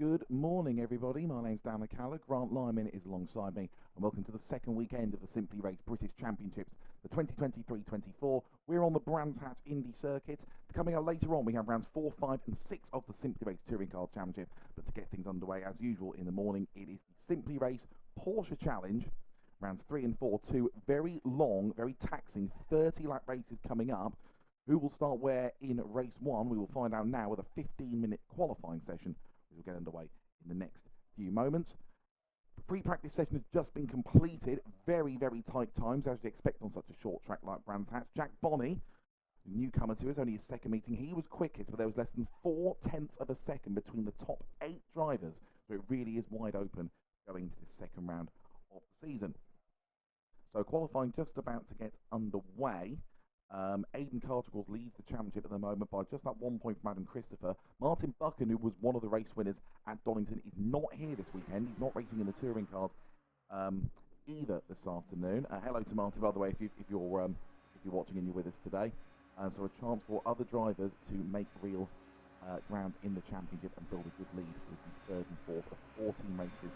Good morning, everybody. My name's Dan McCalla. Grant Lyman is alongside me, and welcome to the second weekend of the Simply Race British Championships, the 2023-24. We're on the Brands Hatch Indy circuit. Coming up later on, we have rounds 4, 5, and 6 of the Simply Race Touring Car Championship. But to get things underway, as usual in the morning, it is the Simply Race Porsche Challenge. Rounds 3 and 4, two very long, very taxing 30-lap races coming up. Who will start where in race 1? We will find out now with a 15-minute qualifying session. We'll get underway in the next few moments. The free practice session has just been completed. Very, very tight times, as you expect on such a short track like Brands Hatch. Jack Bonney, newcomer to us, only his second meeting. He was quickest, but there was less than 0.4 of a second between the top 8 drivers. So it really is wide open going into this second round of the season. So qualifying just about to get underway. Aidan Cartergall leads the championship at the moment by just that 1 point from Adam Christopher. Martin Buchan, who was one of the race winners at Donington, is not here this weekend. He's not racing in the touring cars either this afternoon. Hello to Martin, by the way, if you're watching and you're with us today. So a chance for other drivers to make real ground in the championship and build a good lead with these third and fourth of 14 races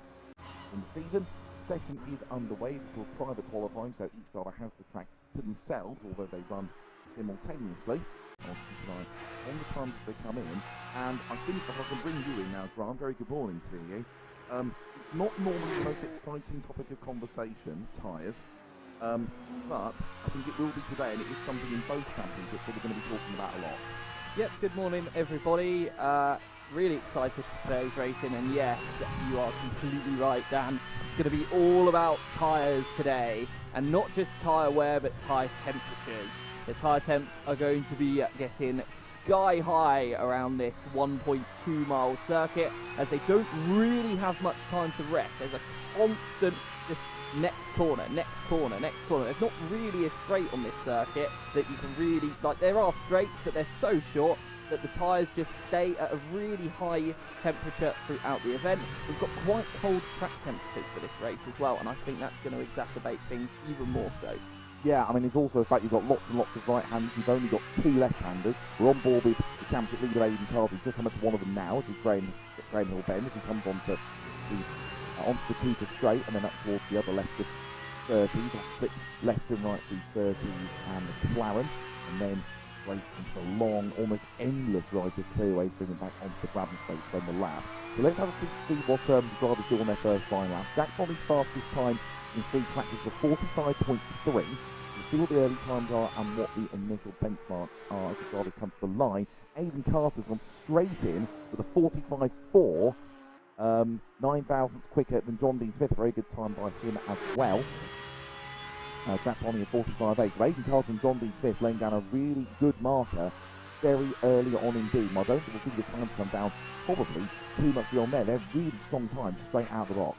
in the season. The session is underway. It's called private qualifying, so each driver has the track to themselves, although they run simultaneously. I'll keep an eye on the times as they come in. And I think if I can bring you in now, Grant, very good morning to you. It's not normally the most exciting topic of conversation, tyres, but I think it will be today, and it is something in both championships that we're going to be talking about a lot. Yep, good morning everybody. Really excited for today's racing, and yes, you are completely right, Dan. It's going to be all about tyres today, and not just tyre wear, but tyre temperatures. The tyre temps are going to be getting sky high around this 1.2 mile circuit, as they don't really have much time to rest. There's a constant just next corner, next corner, next corner. There's not really a straight on this circuit that you can really, like, there are straights, but they're so short that the tyres just stay at a really high temperature throughout the event. We've got quite cold track temperatures for this race as well, and I think that's going to exacerbate things even more so. Yeah, I mean, it's also the fact you've got lots and lots of right-handers. You've only got 2 left-handers. We're on board with the championship leader, Aidan Carter. He's just coming to one of them now, which is Graham Hill Bend, as he comes onto the Cooper straight, and then up towards the other left of 30s. I'll flip left and right through 30s and McLaren, and then straight into the long, almost endless ride of clearaways, bringing back onto the Brabham straight from the lap. So let's have a see what the drivers do on their first flying lap. Jack Bonney's fastest time in free practice was 45.3. We'll see what the early times are and what the initial benchmarks are as the drivers come to the line. Aidan Carter's gone straight in with a 45.4. 9 thousandths quicker than John Dean Smith. A very good time by him as well. Jack Bonney at 45.8. So Aidan Carter and John Dean Smith laying down a really good marker very early on indeed. I don't think we'll see the times come down probably too much beyond there. They're really strong times straight out of the box.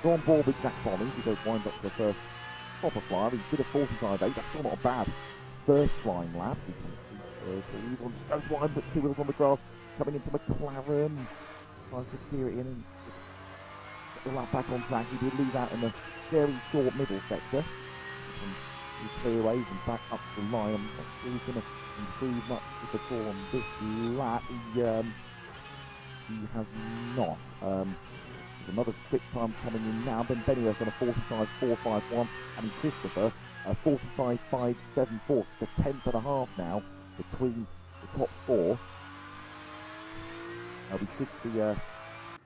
We're on board with Jack Bonney. He goes wind up to the first proper flyer. He did a 45.8. That's still not a bad first flying lap. He's on straight line, but 2 wheels on the grass. Coming into McLaren, tries to steer it in and get the lap back on track. He did leave out in the very short middle sector. He clearaways and back up to the line. I'm not sure he's going to improve much if at all on this lap. He has not. There's another quick time coming in now. Ben Benioff on a 45.451, and Christopher 45.574. It's a 10.5 now between the top 4. We should see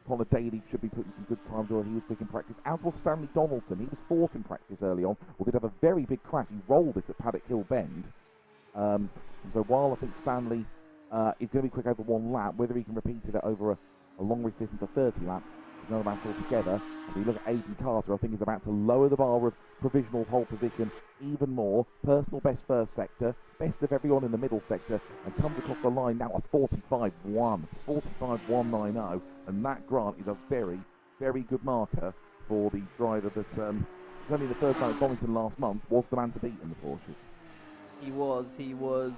Connor Daly should be putting some good times where he was quick in practice, as was Stanley Donaldson. He was 4th in practice early on, or did have a very big crash. He rolled it at Paddock Hill Bend. And so while I think Stanley is going to be quick over 1 lap, whether he can repeat it over a long race distance of 30 laps is another matter altogether. If you look at Aidan Carter, I think he's about to lower the bar of provisional pole position even more. Personal best first sector, best of everyone in the middle sector, and comes across the line now at 45.190, and that, Grant, is a very, very good marker for the driver that certainly the first time at Donington last month was the man to beat in the Porsches. He was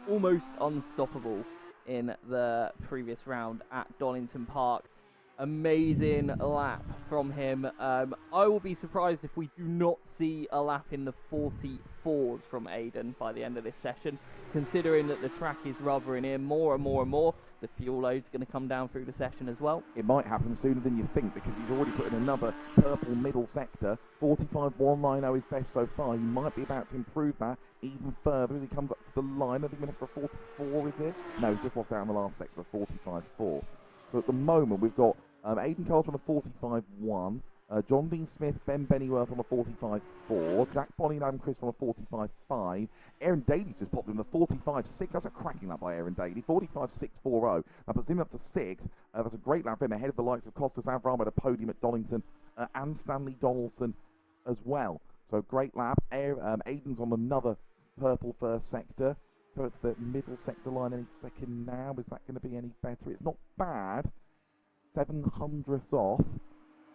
almost unstoppable in the previous round at Donington Park. Amazing lap from him. I will be surprised if we do not see a lap in the 44s from Aiden by the end of this session, considering that the track is rubbering in more and more and more. The fuel load's going to come down through the session as well. It might happen sooner than you think, because he's already put in another purple middle sector. 45.190 is best so far. He might be about to improve that even further as he comes up to the line. I think we're for 44, is it? No, he's just lost out in the last sector of 45.4. So at the moment we've got Aiden Carter on a 45.1, John Dean Smith, Ben Bennyworth on a 45.4, Jack Bonney and Adam Chris on a 45.5. Aaron Daly's just popped in the 45.6. That's a cracking lap by Aaron Daly. 45.640. That puts him up to 6th. That's a great lap for him, ahead of the likes of Costas Avram at a podium at Donington and Stanley Donaldson as well. So great lap. Aiden's on another purple first sector. Go to the middle sector line any second now. Is that going to be any better? It's not bad. 700ths off.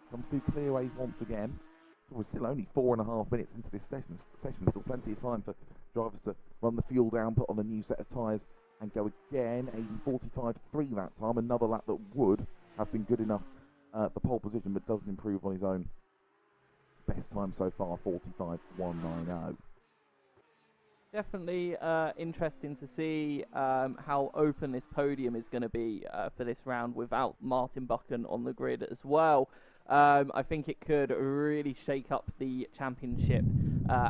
Comes through clearways once again. So we're still only 4.5 minutes into this session. Still plenty of time for drivers to run the fuel down, put on a new set of tyres and go again. Aiden 45.3 that time. Another lap that would have been good enough for pole position, but doesn't improve on his own best time so far, 45.190. Definitely interesting to see how open this podium is going to be for this round without Martin Buchan on the grid as well. I think it could really shake up the championship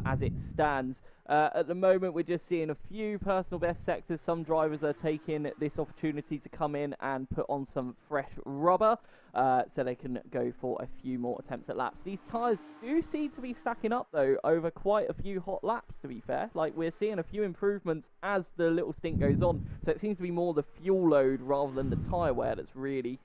as it stands. At the moment, we're just seeing a few personal best sectors. Some drivers are taking this opportunity to come in and put on some fresh rubber so they can go for a few more attempts at laps. These tyres do seem to be stacking up, though, over quite a few hot laps, to be fair. Like, we're seeing a few improvements as the little stint goes on. So it seems to be more the fuel load rather than the tyre wear that's really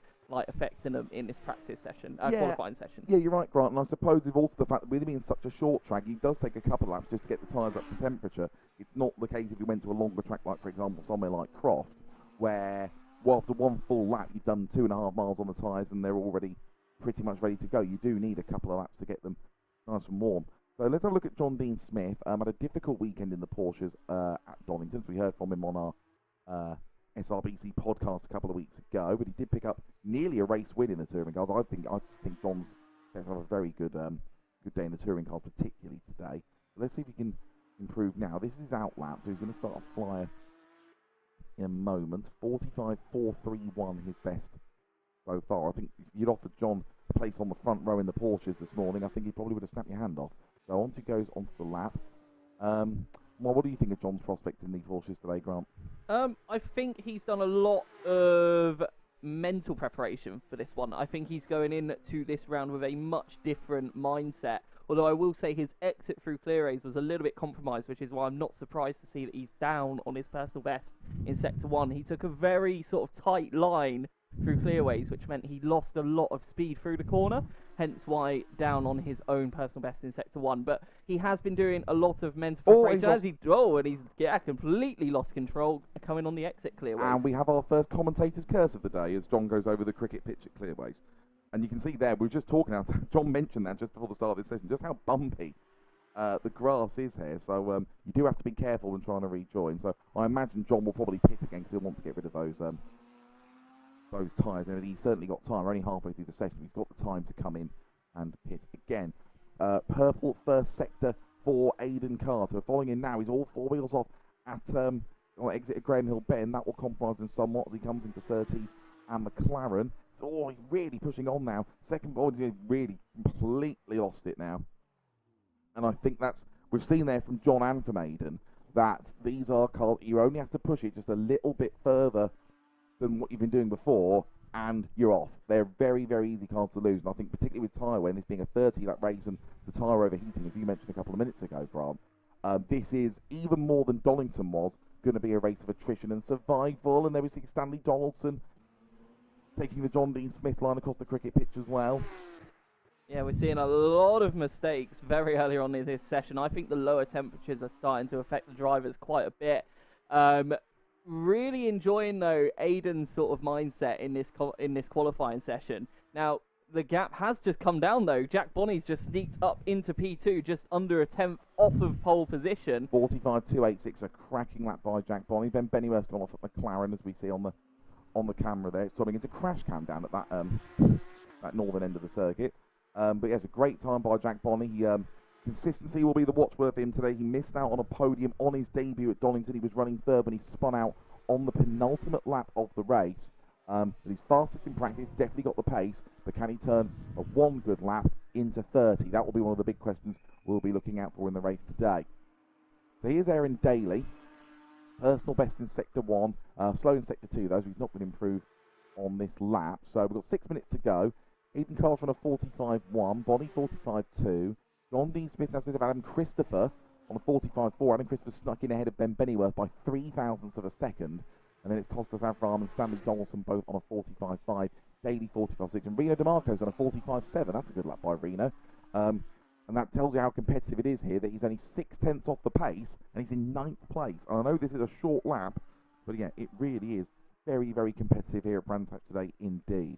affecting them in this practice session, qualifying session. Yeah, you're right, Grant, and I suppose with also the fact that with it being such a short track, it does take a couple of laps just to get the tyres up to temperature. It's not the case if you went to a longer track, like, for example, somewhere like Croft, where, well, after one full lap, you've done 2.5 miles on the tyres and they're already pretty much ready to go. You do need a couple of laps to get them nice and warm. So let's have a look at John Dean Smith. Had a difficult weekend in the Porsches at Donington. So we heard from him on our SRBC podcast a couple of weeks ago, but he did pick up nearly a race win in the touring cars. I think John's going to have a very good day in the touring cars, particularly today. But let's see if he can improve now. This is out lap, so he's going to start a flyer in a moment. 45.431 his best so far. I think if you'd offered John a place on the front row in the Porsches this morning, I think he probably would have snapped your hand off. So on he goes onto the lap. Well, what do you think of John's prospects in the Porsches today, Grant? I think he's done a lot of mental preparation for this one. I think he's going into this round with a much different mindset. Although I will say his exit through clearays was a little bit compromised, which is why I'm not surprised to see that he's down on his personal best in Sector 1. He took a very sort of tight line through clearways, which meant he lost a lot of speed through the corner, hence why down on his own personal best in Sector 1. But he has been doing a lot of mental preparation and he's completely lost control coming on the exit clearways. And we have our first commentator's curse of the day as John goes over the cricket pitch at clearways. And you can see there, we were just talking now, John mentioned that just before the start of this session, just how bumpy the grass is here. So you do have to be careful when trying to rejoin. So I imagine John will probably pit again because he'll want to get rid of those tyres. And he's certainly got time. We're only halfway through the session. He's got the time to come in and pit again. Purple first sector for Aiden Carter. Following in now, he's all four wheels off at exit of Graham Hill Bend. That will compromise him somewhat as he comes into Surtees and McLaren. So, he's really pushing on now. Second ball, he's really completely lost it now. And I think we've seen there from John and from Aiden that these are cars, you only have to push it just a little bit further than what you've been doing before, and you're off. They're very, very easy cars to lose. And I think particularly with tyre wear, this being a 30-lap race and the tyre overheating, as you mentioned a couple of minutes ago, Grant, this is, even more than Donington was, going to be a race of attrition and survival. And there we see Stanley Donaldson taking the John Dean Smith line across the cricket pitch as well. Yeah, we're seeing a lot of mistakes very early on in this session. I think the lower temperatures are starting to affect the drivers quite a bit. Really enjoying, though, Aiden's sort of mindset in this qualifying session. Now, the gap has just come down, though. Jack Bonney's just sneaked up into P2, just under a tenth off of pole position. 45.286, a cracking lap by Jack Bonney. Ben Bennyworth's gone off at McLaren, as we see on on the camera there. It's turning into crash cam down at that northern end of the circuit. But yeah, it's a great time by Jack Bonney. Consistency will be the watchword for him today. He missed out on a podium on his debut at Donington. He was running third when he spun out on the penultimate lap of the race. But he's fastest in practice, definitely got the pace, but can he turn a one good lap into 30? That will be one of the big questions we'll be looking out for in the race today. So here's Aaron Daly, personal best in Sector 1, slow in Sector 2 though, so he's not going to improve on this lap. So we've got 6 minutes to go. Eden Carl's on a 45.1, Bonnie 45.2, John Dean Smith now of Adam Christopher on a 45.4. Adam Christopher snuck in ahead of Ben Bennyworth by 0.03 of a second. And then it's Costas Avram and Stanley Donaldson both on a 45.5, Daly 45.6, and Reno DeMarco's on a 45.7. That's a good lap by Reno. And that tells you how competitive it is here, that he's only 0.6 off the pace, and he's in 9th place. And I know this is a short lap, but yeah, it really is very, very competitive here at Brands Hatch today indeed.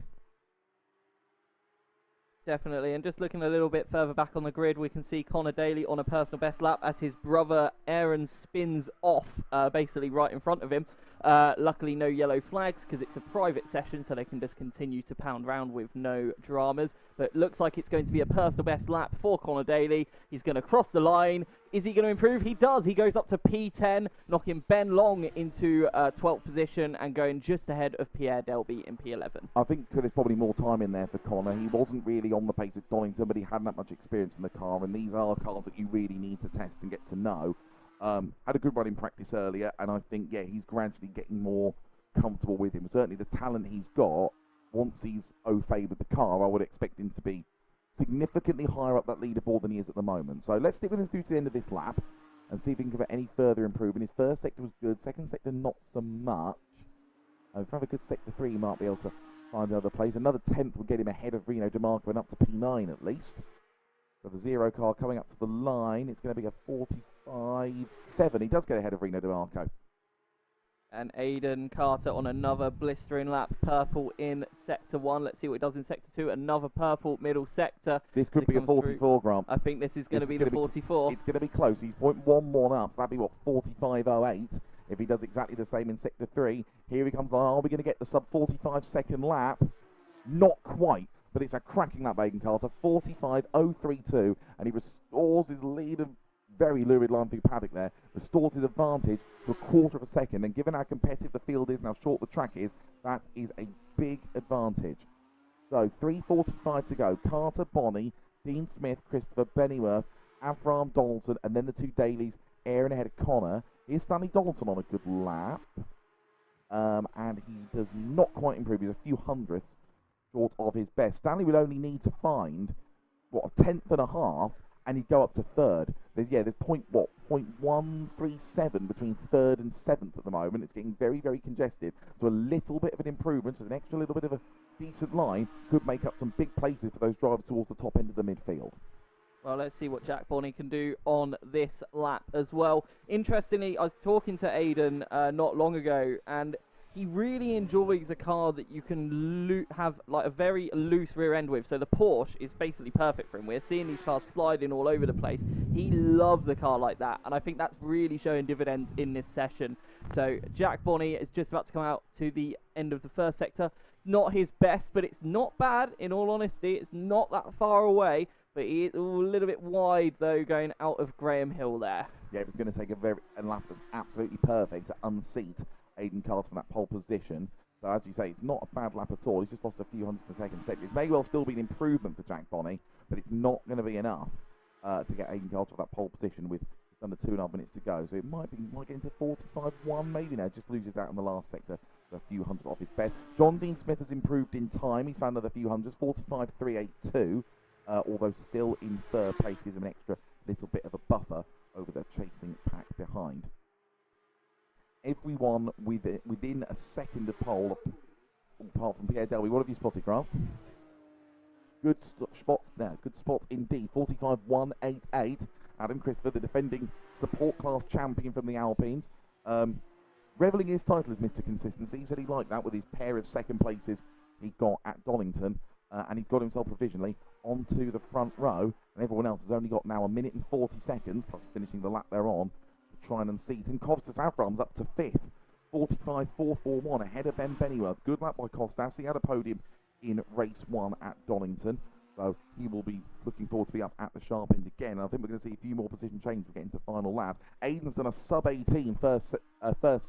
Definitely, and just looking a little bit further back on the grid, we can see Connor Daly on a personal best lap as his brother Aaron spins off, basically right in front of him. Luckily no yellow flags because it's a private session, so they can just continue to pound around with no dramas. But looks like it's going to be a personal best lap for Connor Daly. He's going to cross the line. Is he going to improve? He does. He goes up to P10, knocking Ben Long into 12th position and going just ahead of Pierre Delby in P11. I think there's probably more time in there for Connor. He wasn't really on the pace at Donington, but he hadn't that much experience in the car, and these are cars that you really need to test and get to know. Had a good run in practice earlier, and I think, yeah, he's gradually getting more comfortable with him. Certainly the talent he's got, once he's au fait with the car, I would expect him to be significantly higher up that leaderboard than he is at the moment. So let's stick with him through to the end of this lap and see if he can get any further improvement. His first sector was good, second sector not so much. If I have a good sector 3, he might be able to find another place. Another 10th would get him ahead of Reno DeMarco and up to P9 at least. So the zero car coming up to the line, it's going to be a 45.7. He does get ahead of Reno DeMarco. And Aidan Carter on another blistering lap, purple in Sector 1. Let's see what he does in Sector 2. Another purple middle sector. This could be a 44, Grant. I think this is going to be the 44. It's going to be close. He's 0.11 up, so that'd be, what, 45.08 if he does exactly the same in Sector 3. Here he comes. Are we going to get the sub-45 second lap? Not quite. But it's a cracking lap, Aidan Carter, 45.032, and he restores his lead, a very lurid line through paddock there, restores his advantage to a quarter of a second, and given how competitive the field is and how short the track is, that is a big advantage. So 3.45 to go. Carter, Bonney, Dean Smith, Christopher, Bennyworth, Avram, Donaldson, and then the two Dailies, Aaron ahead of Connor. Here's Stanley Donaldson on a good lap, and he does not quite improve. He's a few hundredths short of his best. Stanley would only need to find, what, a 10th and a half, and he'd go up to third. There's 0.137 between third and 7th at the moment. It's getting very, very congested. So a little bit of an improvement, so an extra little bit of a decent line could make up some big places for those drivers towards the top end of the midfield. Well, let's see what Jack Bonney can do on this lap as well. Interestingly, I was talking to Aidan not long ago, and he really enjoys a car that you can have like a very loose rear end with. So the Porsche is basically perfect for him. We're seeing these cars sliding all over the place. He loves a car like that, and I think that's really showing dividends in this session. So Jack Bonney is just about to come out to the end of the first sector. It's not his best, but it's not bad, in all honesty. It's not that far away, but he is a little bit wide, though, going out of Graham Hill there. Yeah, it was going to take a lap that's absolutely perfect to unseat Aidan Carter from that pole position. So as you say, it's not a bad lap at all. He's just lost a few hundredths of a second. It may well still be an improvement for Jack Bonney, but it's not going to be enough to get Aidan Carter to that pole position with just under 2.5 minutes to go. So it might get into 45.1 maybe now. Just loses out in the last sector, a few hundredths off his best. John Dean Smith has improved in time. He's found another few hundreds, 45.382, although still in third place, gives him an extra little bit of a buffer over the chasing pack behind. Everyone within a second of pole, apart from Pierre Delby. What have you spotted, Grant? Good spots there. Good spots indeed. 45.188. Adam Christopher, the defending support class champion from the Alpines. Reveling in his title as Mr. Consistency. He said he liked that with his pair of second places he got at Donington. And he's got himself provisionally onto the front row. And everyone else has only got now 1 minute and 40 seconds, plus finishing the lap they're on, to try and unseat him. Costas Avram's up to 5th. 45.441 ahead of Ben Bennyworth. Good lap by Costas. He had a podium in race 1 at Donington. So he will be looking forward to be up at the sharp end again. And I think we're going to see a few more position changes as we get into the final lap. Aiden's done a sub-18 first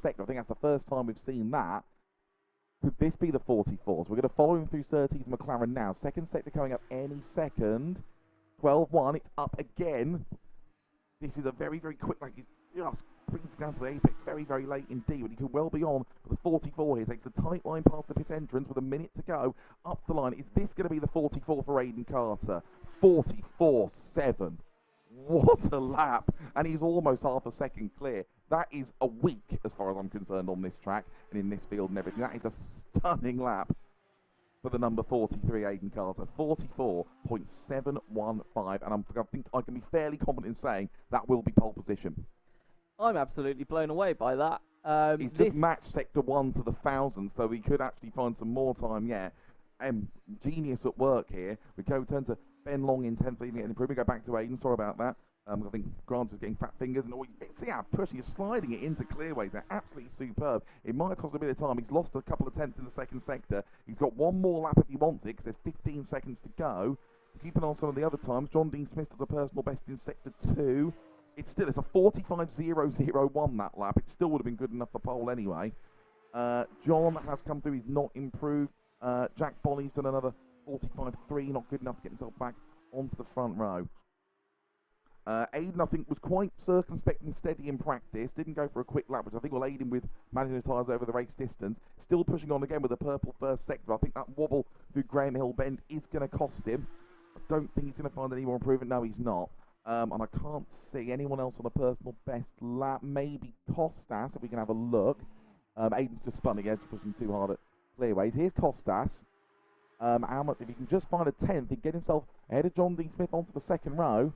sector. I think that's the first time we've seen that. Could this be the 44s? We're going to follow him through Surtees McLaren now. Second sector coming up any second. 12-1. It's up again. This is a very, very quick, like, he's just brings it down to the apex very, very late indeed, but he could well be on for the 44 here. Takes the tight line past the pit entrance with a minute to go. Up the line. Is this going to be the 44 for Aiden Carter? 44.7. What a lap. And he's almost half a second clear. That is a week, as far as I'm concerned, on this track and in this field and everything. That is a stunning lap for the number 43, Aiden Carter. 44.715. And I think I can be fairly confident in saying that will be pole position. I'm absolutely blown away by that. He's just matched sector 1 to the 1,000, so we could actually find some more time yet. Genius at work here. We go turn to Ben Long in 10th, leading it and improving. Go back to Aiden. Sorry about that. I think Grant is getting fat fingers, and see how pushing, he's sliding it into clearways. They're absolutely superb. It might cost a bit of time. He's lost a couple of tenths in the second sector. He's got one more lap if he wants it, because there's 15 seconds to go. Keep an eye on some of the other times. John Dean Smith does a personal best in sector 2. It's a 45.001 that lap. It still would have been good enough for pole anyway. John has come through. He's not improved. Jack Bonny's done another 45.3. Not good enough to get himself back onto the front row. Aiden, I think, was quite circumspect and steady in practice. Didn't go for a quick lap, which I think will aid him with managing the tyres over the race distance. Still pushing on again with a purple first sector. I think that wobble through Graham Hill Bend is going to cost him. I don't think he's going to find any more improvement. No, he's not. And I can't see anyone else on a personal best lap. Maybe Costas, if we can have a look. Aiden's just spun again, just pushing too hard at clearways. Here's Costas. How much? If he can just find a 10th, he'd get himself ahead of John Dean Smith onto the second row.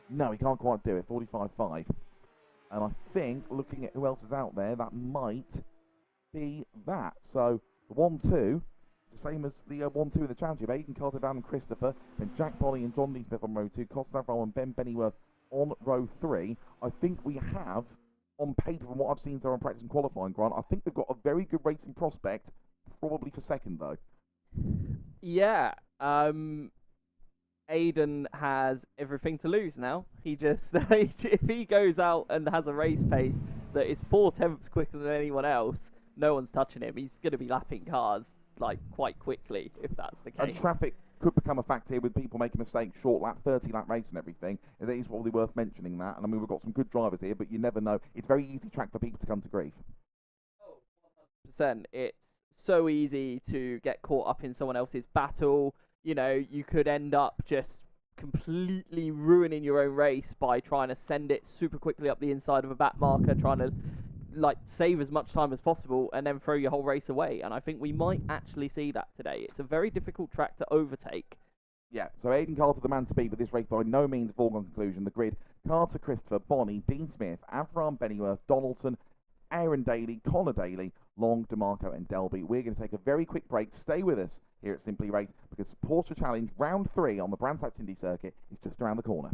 No, he can't quite do it. 45.5. And I think, looking at who else is out there, that might be that. So, the 1-2, it's the same as the 1-2 in the championship. Aiden Carter, Dan Christopher, then Jack Bonny and John Dean Smith on row 2, Costa Savron and Ben Bennyworth on row 3. I think we have, on paper, from what I've seen so far in practice and qualifying, Grant, I think we've got a very good racing prospect, probably for second, though. Yeah. Aiden has everything to lose now. He just, if he goes out and has a race pace that is 4 tenths quicker than anyone else, no one's touching him. He's going to be lapping cars like quite quickly if that's the case. And traffic could become a factor here with people making mistakes, short lap, 30 lap race and everything. It is probably worth mentioning that. And I mean, we've got some good drivers here, but you never know. It's a very easy track for people to come to grief. Oh, 100%. It's so easy to get caught up in someone else's battle. You know, you could end up just completely ruining your own race by trying to send it super quickly up the inside of a back marker, trying to like save as much time as possible and then throw your whole race away. And I think we might actually see that today. It's a very difficult track to overtake. Yeah, so Aiden Carter, the man to beat, but this race by no means a foregone conclusion. The grid: Carter, Christopher, Bonny, Dean Smith, Avram, Bennyworth, Donaldson, Aaron Daly, Connor Daly, Long, DeMarco and Delby. We're going to take a very quick break. Stay with us here at Simply Race, because Porsche Challenge Round 3 on the Brands Hatch Indy circuit is just around the corner.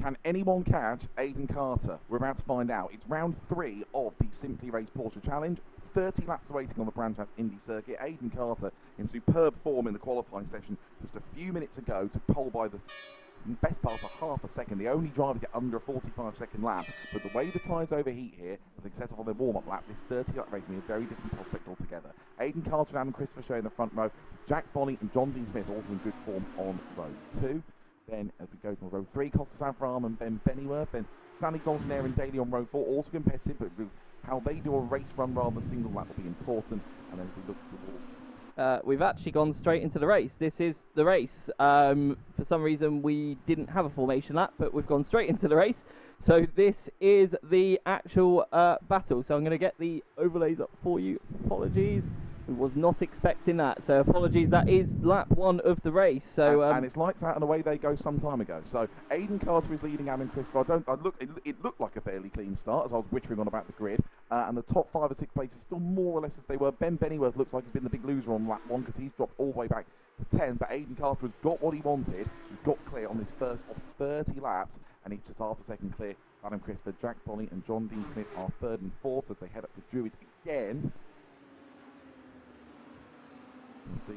Can anyone catch Aidan Carter? We're about to find out. It's round 3 of the Simply Race Porsche Challenge. 30 laps waiting on the Brands Hatch Indy circuit. Aidan Carter in superb form in the qualifying session just a few minutes ago to pole by the best part of half a second. The only driver to get under a 45-second lap. But the way the tyres overheat here, as they set off on their warm-up lap, this 30-lap race will be a very different prospect altogether. Aidan Carter and Adam Christopher show in the front row. Jack Bonney and John Dean Smith also in good form on row 2. Then, as we go to row 3, Costas Avram and Ben Bennyworth. Then Stanley Donson, Aaron Daly on row 4, also competitive, but how they do a race run rather than a single lap will be important. And then as we look towards... we've actually gone straight into the race. This is the race. For some reason, we didn't have a formation lap, but we've gone straight into the race. So this is the actual battle. So I'm going to get the overlays up for you. Apologies. Was not expecting that, so apologies. That is lap 1 of the race. So and it's lights out and away they go some time ago. So Aidan Carter is leading Adam Christopher. It looked like a fairly clean start as I was whittering on about the grid, and the top 5 or 6 places still more or less as they were. Ben Bennyworth looks like he's been the big loser on lap 1 because he's dropped all the way back to 10, but Aidan Carter has got what he wanted. He's got clear on this first of 30 laps, and he's just half a second clear. Adam Christopher, Jack Bonney and John Dean Smith are 3rd and 4th as they head up to Druid again. See,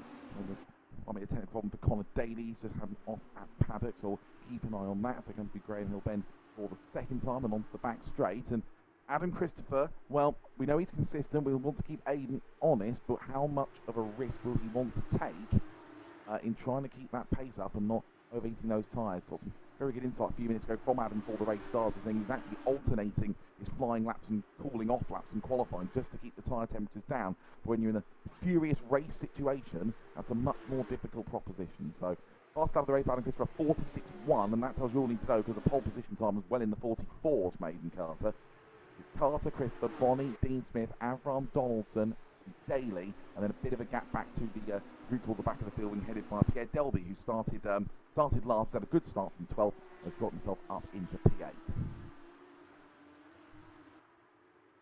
I mean, a technical problem for Connor Daly. He's just had an off at paddock, so keep an eye on that as they come through Graham Hill Bend for the second time and onto the back straight. And Adam Christopher, well, we know he's consistent. We'll want to keep Aidan honest, but how much of a risk will he want to take in trying to keep that pace up and not overheating those tyres? Got some very good insight a few minutes ago from Adam before the race started, saying he's actually alternating his flying laps and cooling off laps and qualifying just to keep the tyre temperatures down. But when you're in a furious race situation, that's a much more difficult proposition. So, last lap of the race, Adam Christopher 46.1, and that tells you all you need to know because the pole position time was well in the 44s, Aidan Carter. It's Carter, Christopher, Bonney, Dean Smith, Avram, Donaldson, Daly, and then a bit of a gap back to the route towards the back of the field, being headed by Pierre Delby, who started last, had a good start from 12th, has got himself up into P8.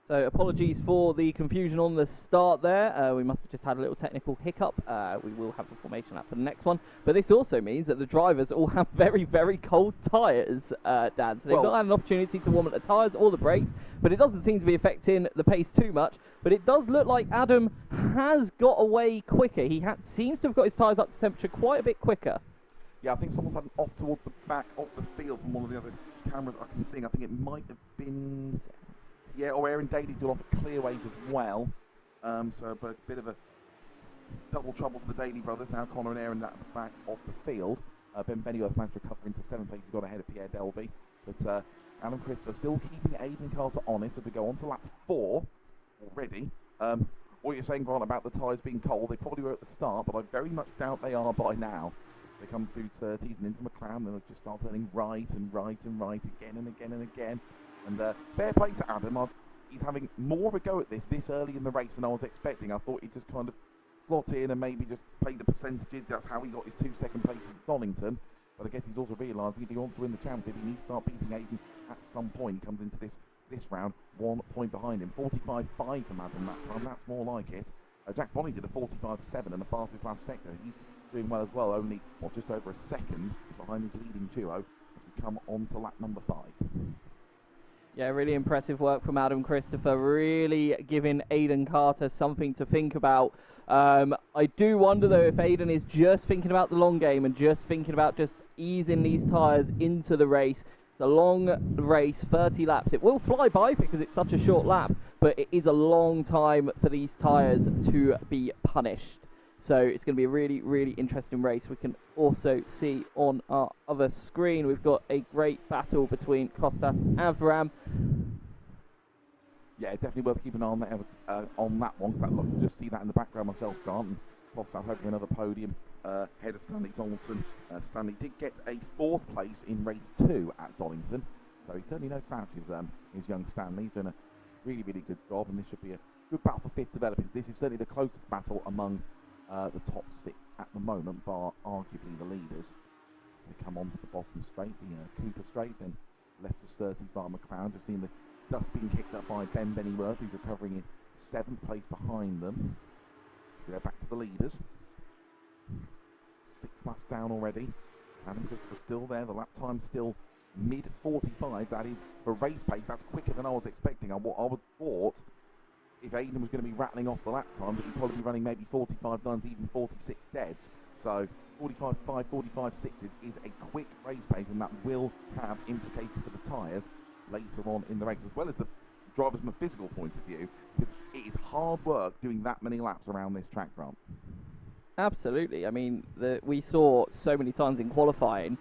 So apologies for the confusion on the start there. We must have just had a little technical hiccup. We will have the formation lap for the next one. But this also means that the drivers all have very, very cold tyres, Dan. So they've not had an opportunity to warm up the tyres or the brakes, but it doesn't seem to be affecting the pace too much. But it does look like Adam has got away quicker. He seems to have got his tyres up to temperature quite a bit quicker. Yeah, I think someone's had an off towards the back of the field from one of the other cameras I can see. I think it might have been... Yeah, or Aaron Daly's doing off at Clearways as well. So a bit of a double trouble for the Daly brothers. Now Connor and Aaron at the back of the field. Ben Bennyworth managed to recover into 7th place. He's got ahead of Pierre Delby. But Adam Christopher still keeping Aidan Carter honest as we go on to lap 4 already. What you're saying, Grant, about the tyres being cold, they probably were at the start, but I very much doubt they are by now. They come through 30s and into McLaren, then they just start turning right and right and right again and again and again. And fair play to Adam. He's having more of a go at this early in the race than I was expecting. I thought he'd just kind of slot in and maybe just play the percentages. That's how he got his 2 second places at Donington. But I guess he's also realising if he wants to win the championship, he needs to start beating Aidan at some point. He comes into this round 1 point behind him. 45.5 from Adam that time. That's more like it. Jack Bonney did a 45.7 in the fastest last sector. He's doing well as well, only just over a second behind his leading duo as we come on to lap number 5. Yeah, really impressive work from Adam Christopher, really giving Aidan Carter something to think about. I do wonder, though, if Aidan is just thinking about the long game and just thinking about just easing these tyres into the race. It's a long race, 30 laps. It will fly by because it's such a short lap, but it is a long time for these tyres to be punished. So it's going to be a really, really interesting race. We can also see on our other screen, we've got a great battle between Costas and Avram. Yeah, definitely worth keeping an eye on that one, because I can just see that in the background myself, Grant. And Costas hoping another podium ahead of Stanley Donaldson. Stanley did get a 4th place in race 2 at Donington, so he certainly knows slouches, his young Stanley. He's doing a really, really good job, and this should be a good battle for 5th developers. This is certainly the closest battle among the top 6 at the moment, bar arguably the leaders. They come on to the bottom straight, the Cooper straight, then left to Surtees via McLaren. Just seeing the dust being kicked up by Ben Bennyworth, who's recovering in 7th place behind them. We go back to the leaders. 6 laps down already. Adam Christopher still there. The lap time still mid-45s. That is, for race pace, that's quicker than I was expecting. I was thought if Aiden was going to be rattling off the lap times, that he'd probably be running maybe 45 9s, even 46 deads. So 45 5, 45 6s is a quick race pace, and that will have implications for the tyres later on in the race, as well as the drivers from a physical point of view, because it is hard work doing that many laps around this track, Grant. Absolutely. I mean, we saw so many times in qualifying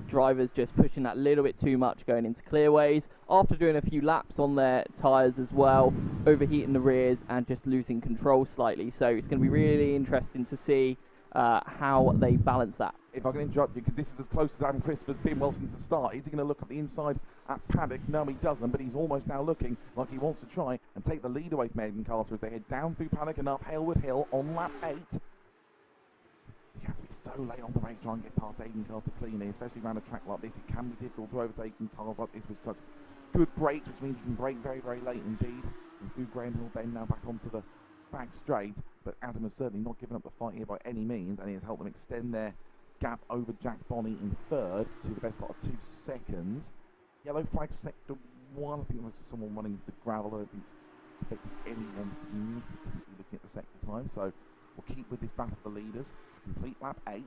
drivers just pushing that little bit too much going into clearways after doing a few laps on their tyres as well, overheating the rears and just losing control slightly. So it's going to be really interesting to see how they balance that. If I can interrupt you, because this is as close as Adam Christopher's been well since the start. Is he going to look at the inside at Paddock? No, he doesn't, but he's almost now looking like he wants to try and take the lead away from Aiden Carter as they head down through Paddock and up Hailwood Hill on lap 8. You have to be so late on the race to try and get past Aiden Carter cleanly, especially around a track like this. It can be difficult to overtake cars like this with such good brakes, which means you can brake very, very late indeed. And through Graham Hill Bend now back onto the back straight, but Adam has certainly not given up the fight here by any means, and he has helped them extend their gap over Jack Bonney in third to the best part of 2 seconds. Yellow flag sector 1, I think there was someone running into the gravel. I don't think it's affected anyone significantly looking at the sector time, so we'll keep with this battle for the leaders. Complete lap 8.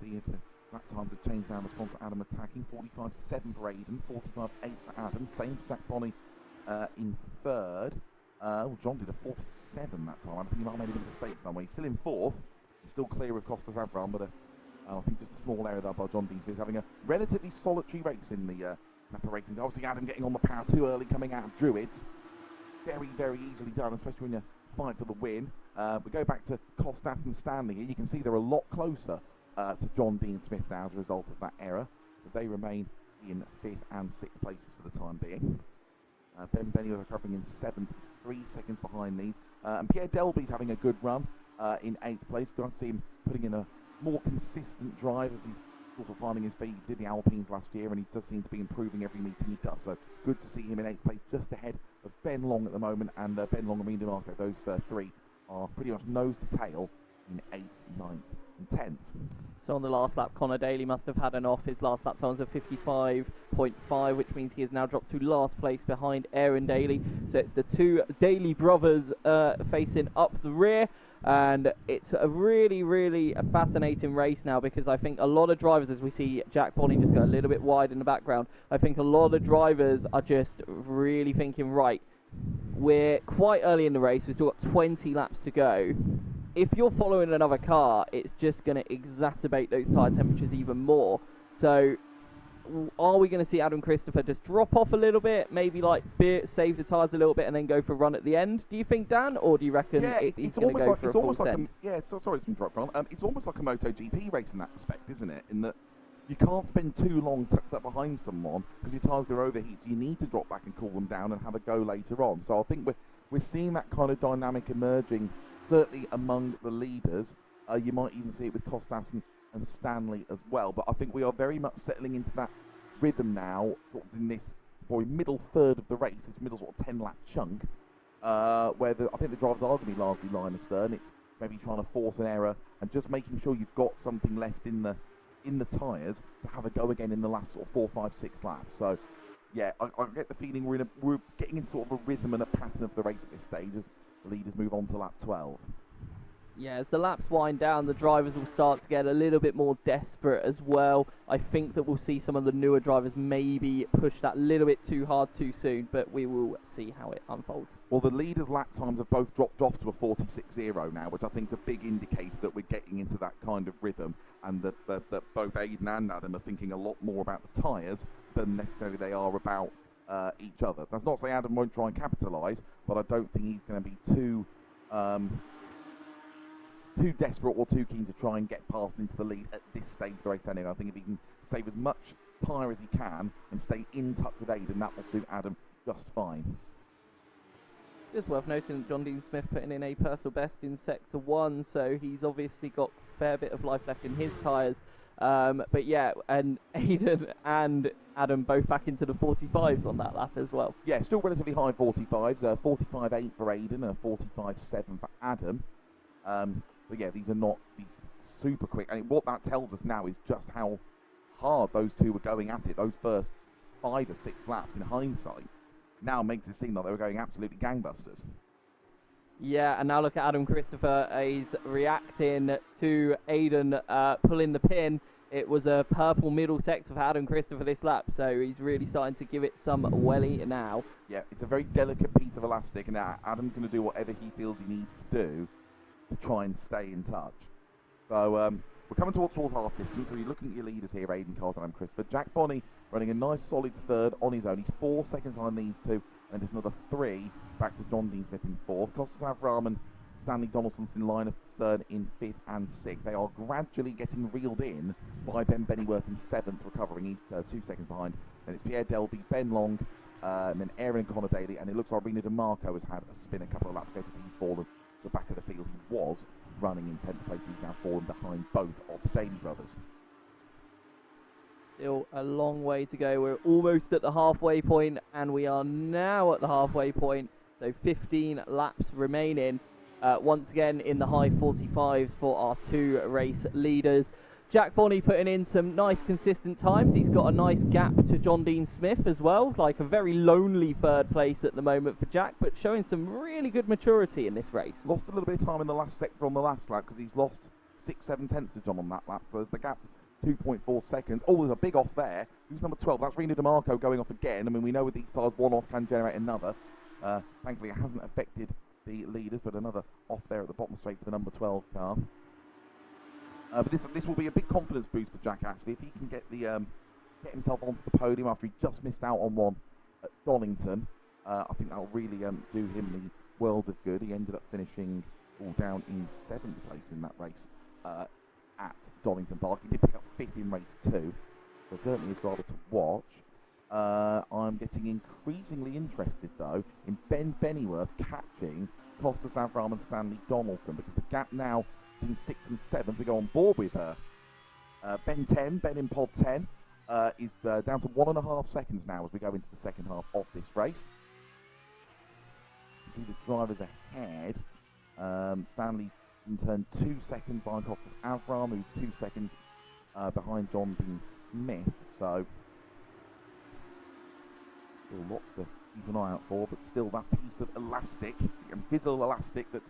See if the lap times have changed now in response to Adam attacking. 45.7 for Aiden, 45.8 for Adam, same for Jack Bonney in third. John did a 47 that time. I think he might have made a bit of a mistake somewhere. He's still in fourth. He's still clear of Costas Avram, but I think just a small error there by John Deansmith, having a relatively solitary race in the Napa Racing. Obviously, Adam getting on the power too early, coming out of Druids. Very, very easily done, especially when you fight for the win. We go back to Costas and Stanley here. You can see they're a lot closer to John Deansmith now as a result of that error. But they remain in 5th and 6th places for the time being. Ben Benny was recovering in 7th, he's 3 seconds behind these. And Pierre Delby's having a good run in 8th place. Good to see him putting in a more consistent drive as he's also finding his feet. He did the Alpines last year and he does seem to be improving every meeting he does. So good to see him in 8th place, just ahead of Ben Long at the moment. And Ben Long and Reen DeMarco, those 3 are pretty much nose to tail in 8th, 9th and 10th. So on the last lap, Connor Daly must have had an off. His last lap time was a 55.5, which means he has now dropped to last place behind Aaron Daly. So it's the 2 Daly brothers facing up the rear. And it's a really, really a fascinating race now, because I think a lot of drivers, as we see Jack Bonney just go a little bit wide in the background, I think a lot of drivers are just really thinking, right, we're quite early in the race, we've still got 20 laps to go. If you're following another car, it's just going to exacerbate those tyre temperatures even more. So are we going to see Adam Christopher just drop off a little bit, maybe like save the tyres a little bit and then go for a run at the end, do you think, Dan? Or do you reckon he's going to go for a full send? Sorry to interrupt, Ron. It's almost like a MotoGP race in that respect, isn't it? In that you can't spend too long tucked up behind someone because your tyres go overheat, so you need to drop back and cool them down and have a go later on. So I think we're seeing that kind of dynamic emerging, certainly among the leaders. You might even see it with Costas and Stanley as well. But I think we are very much settling into that rhythm now, sort of in this middle third of the race, this middle sort of 10-lap chunk, where I think the drivers are going to be largely line astern. It's maybe trying to force an error and just making sure you've got something left in the tyres to have a go again in the last sort of 4, 5, 6 laps. So yeah, I get the feeling we're getting in sort of a rhythm and a pattern of the race at this stage as the leaders move on to lap 12. Yeah, as the laps wind down, the drivers will start to get a little bit more desperate as well. I think that we'll see some of the newer drivers maybe push that little bit too hard too soon, but we will see how it unfolds. Well, the leaders' lap times have both dropped off to a 46.0 now, which I think is a big indicator that we're getting into that kind of rhythm, and that both Aiden and Adam are thinking a lot more about the tyres than necessarily they are about each other. That's not to say Adam won't try and capitalise, but I don't think he's going to be too desperate or too keen to try and get past into the lead at this stage of the race anyway. I think if he can save as much tyre as he can and stay in touch with Aiden, that will suit Adam just fine. Just worth noting that John Dean Smith putting in a personal best in Sector 1, so he's obviously got a fair bit of life left in his tyres. But yeah, and Aiden and Adam both back into the 45s on that lap as well. Yeah, still relatively high 45s, 45.8 for Aiden and a 45.7 for Adam. But yeah, these are not these super quick. And what that tells us now is just how hard those two were going at it, those first 5 or 6 laps in hindsight, now makes it seem like they were going absolutely gangbusters. Yeah, and now look at Adam Christopher. He's reacting to Aiden pulling the pin. It was a purple middle sector for Adam Christopher this lap, so he's really starting to give it some welly now. Yeah, it's a very delicate piece of elastic, and Adam's going to do whatever he feels he needs to do to try and stay in touch. So we're coming towards half distance, so you're looking at your leaders here, Aiden Carter and Adam Christopher. Jack Bonney running a nice solid third on his own. He's 4 seconds behind these two, and there's another 3 back to John Dean Smith in 4th. Costas Avram and Stanley Donaldson's in line of Stern in 5th and 6th. They are gradually getting reeled in by Ben Bennyworth in 7th, recovering. He's 2 seconds behind. Then it's Pierre Delby, Ben Long, and then Aaron Connor Daly. And it looks like Rena DeMarco has had a spin a couple of laps ago because he's fallen the back of the field. He was running in 10th place. He's now fallen behind both of the Daly brothers. Still a long way to go. We're almost at the halfway point, and we are now at the halfway point. So 15 laps remaining. Once again in the high 45s for our 2 race leaders. Jack Bonney putting in some nice consistent times. He's got a nice gap to John Dean Smith as well. Like a very lonely 3rd place at the moment for Jack, but showing some really good maturity in this race. Lost a little bit of time in the last sector on the last lap because he's lost 6-7 tenths to John on that lap. So the gap's 2.4 seconds. Oh, there's a big off there. Who's number 12? That's Rena DeMarco going off again. I mean, we know with these tyres, one off can generate another. Thankfully, it hasn't affected the leaders, but another off there at the bottom straight for the number 12 car. But this will be a big confidence boost for Jack, actually, if he can get himself onto the podium after he just missed out on one at Donington. I think that will really do him the world of good. He ended up finishing all down in 7th place in that race at Donington Park. He did pick up 5th in race 2, so certainly a driver to watch. I'm getting increasingly interested, though, in Ben Bennyworth catching Costas Avram and Stanley Donaldson, because the gap now between 6th and 7th to go on board with her. Ben in pod 10, is down to 1.5 seconds now as we go into the second half of this race. You can see the drivers ahead. Stanley in turn 2 seconds behind Costas Avram, who's 2 seconds behind John Dean Smith. So still lots to keep an eye out for, but still that piece of elastic, invisible elastic that's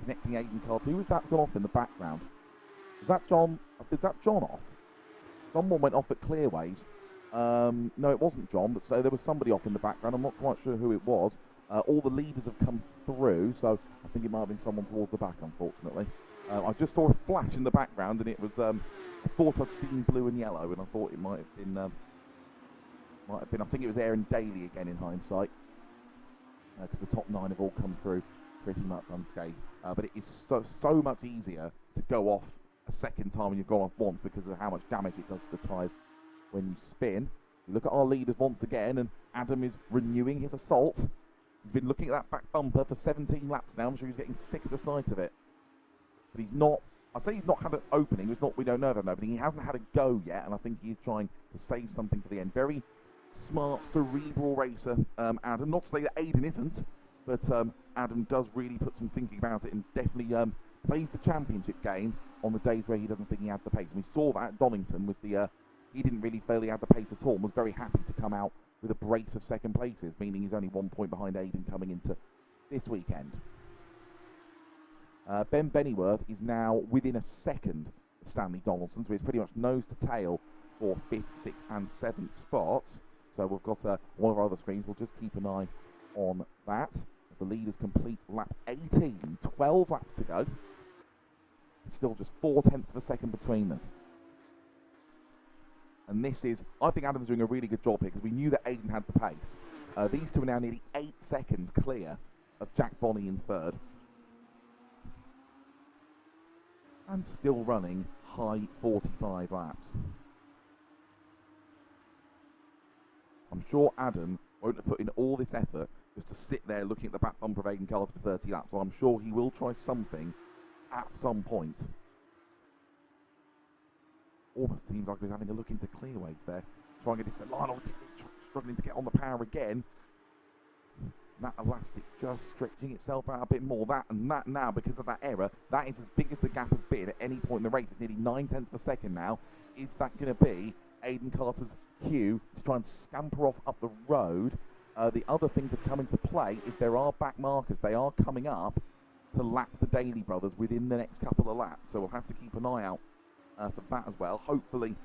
connecting Aiden Carter. Who was that gone off in the background? Is that John? Is that John off? Someone went off at Clearways. No, it wasn't John, but so there was somebody off in the background. I'm not quite sure who it was. All the leaders have come through, so I think it might have been someone towards the back, unfortunately. I just saw a flash in the background, and it was, I thought I'd seen blue and yellow, and I thought it might have been, I think it was Aaron Daly again in hindsight, because the top 9 have all come through pretty much unscathed. But it is so much easier to go off a second time when you've gone off once because of how much damage it does to the tyres when you spin. You look at our leaders once again, and Adam is renewing his assault. He's been looking at that back bumper for 17 laps now. I'm sure he's getting sick of the sight of it. But he's not, I say he's not had an opening. We don't know of an opening. He hasn't had a go yet, and I think he's trying to save something for the end. Very smart, cerebral racer, Adam. Not to say that Aiden isn't, but Adam does really put some thinking about it and definitely plays the championship game on the days where he doesn't think he had the pace. And we saw that at Donington with the, he didn't really feel he had the pace at all and was very happy to come out with a brace of second places, meaning he's only 1 point behind Aiden coming into this weekend. Ben Bennyworth is now within a second of Stanley Donaldson, so he's pretty much nose to tail for 5th, 6th and 7th spots. So we've got one of our other screens. We'll just keep an eye on that. As the leaders complete lap 18, 12 laps to go. Still just 0.4 of a second between them. And this is, I think Adam's doing a really good job here because we knew that Aiden had the pace. These two are now nearly 8 seconds clear of Jack Bonney in 3rd. And still running high 45 laps. I'm sure Adam won't have put in all this effort just to sit there looking at the back bumper of Aiden Carter for 30 laps, so I'm sure he will try something at some point. Almost seems like he's having a look into Clearways there, trying a different line, struggling to get on the power again. That elastic just stretching itself out a bit more. That now, because of that error, that is as big as the gap has been at any point in the race. It's nearly 0.9 of a second now. Is that going to be Aidan Carter's cue to try and scamper off up the road. The other thing to come into play is there are back markers. They are coming up to lap the Daly brothers within the next couple of laps. So we'll have to keep an eye out for that as well. Hopefully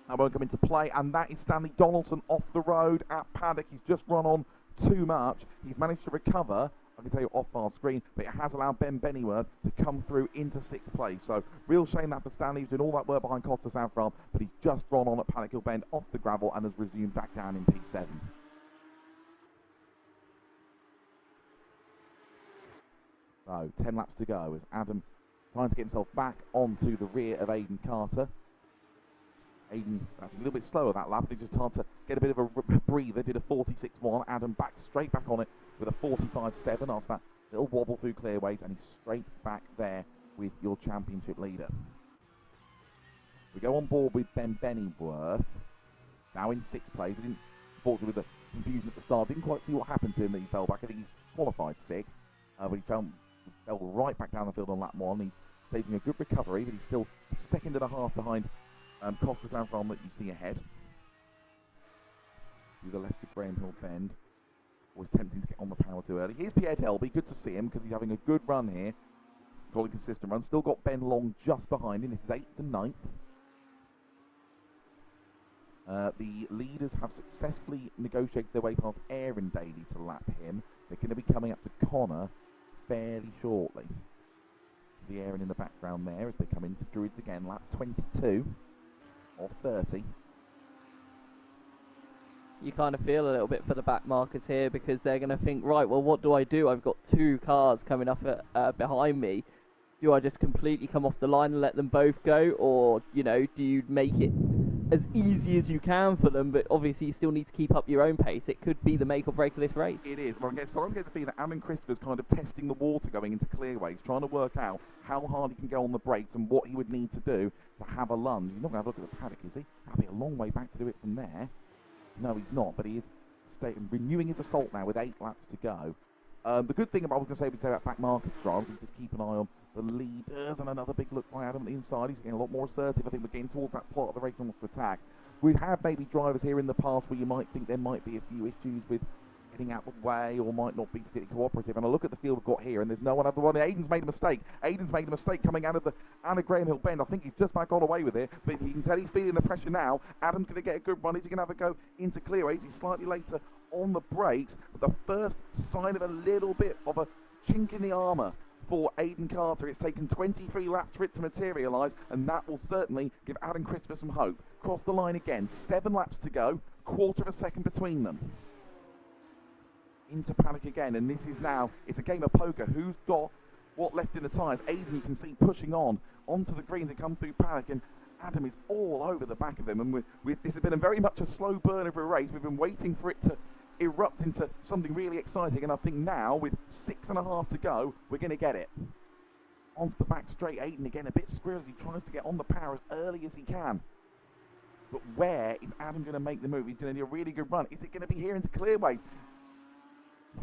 that won't come into play. And that is Stanley Donaldson off the road at paddock. He's just run on too much. He's managed to recover, I can tell you off our screen, but it has allowed Ben Bennyworth to come through into 6th place. So real shame that for Stanley. He's doing all that work behind Costa Sanfran, but he's just run on at Paddock Hill Bend off the gravel and has resumed back down in P7. So 10 laps to go as Adam trying to get himself back onto the rear of Aidan Carter. Aidan a little bit slower that lap. They just had to get a bit of a breather. Did a 46.1. Adam straight back on it with a 45.7 after that little wobble through clearways, and he's straight back there with your championship leader. We go on board with Ben Bennyworth, now in 6th place. We didn't, unfortunately, with the confusion at the start, didn't quite see what happened to him that he fell back. I think he's qualified 6th, but he fell right back down the field on lap 1. He's taking a good recovery, but he's still a second and a half behind Costa Sanfran that you see ahead. To the left of Graham Hill Bend. Always tempting to get on the power too early. Here's Pierre Delby. Good to see him because he's having a good run here. Got a consistent run. Still got Ben Long just behind him. This is 8th to 9th. The leaders have successfully negotiated their way past Aaron Daly to lap him. They're going to be coming up to Connor fairly shortly. See Aaron in the background there as they come into Druids again. Lap 22 of 30. You kind of feel a little bit for the back markers here because they're going to think, right, well, what do I do? I've got 2 cars coming up behind me. Do I just completely come off the line and let them both go? Or, you know, do you make it as easy as you can for them, but obviously you still need to keep up your own pace? It could be the make or break of this race. It is. Well, I'm starting to get the feeling that Alan Christopher's kind of testing the water going into clearways, trying to work out how hard he can go on the brakes and what he would need to do to have a lunge. He's not going to have a look at the paddock, is he? That'll be a long way back to do it from there. No, he's not, but he is renewing his assault now with 8 laps to go. The good thing about, I was going to say about back markers, Grant, is just keep an eye on the leaders, and another big look by Adam on the inside. He's getting a lot more assertive. I think we're getting towards that part of the race almost to attack. We've had maybe drivers here in the past where you might think there might be a few issues with getting out the way or might not be particularly cooperative. And I look at the field we've got here, and there's no one other one. Aidan's made a mistake. Aidan's made a mistake coming out of the Graham Hill Bend. I think he's just about got away with it, but you can tell he's feeling the pressure now. Adam's going to get a good run. Is he going to have a go into clearways? He's slightly later on the brakes, but the first sign of a little bit of a chink in the armour for Aidan Carter. It's taken 23 laps for it to materialise, and that will certainly give Adam Christopher some hope. Cross the line again, 7 laps to go, quarter of a second between them. Into paddock again, and this is now, it's a game of poker. Who's got what left in the tyres? Aidan, you can see, pushing on onto the green to come through paddock, and Adam is all over the back of him. And this has been very much a slow burn of a race. We've been waiting for it to erupt into something really exciting, and I think now, with 6.5 to go, we're going to get it. Onto the back straight, Aidan again, a bit squirrely. He tries to get on the power as early as he can. But where is Adam going to make the move? He's going to do a really good run. Is it going to be here into clearways?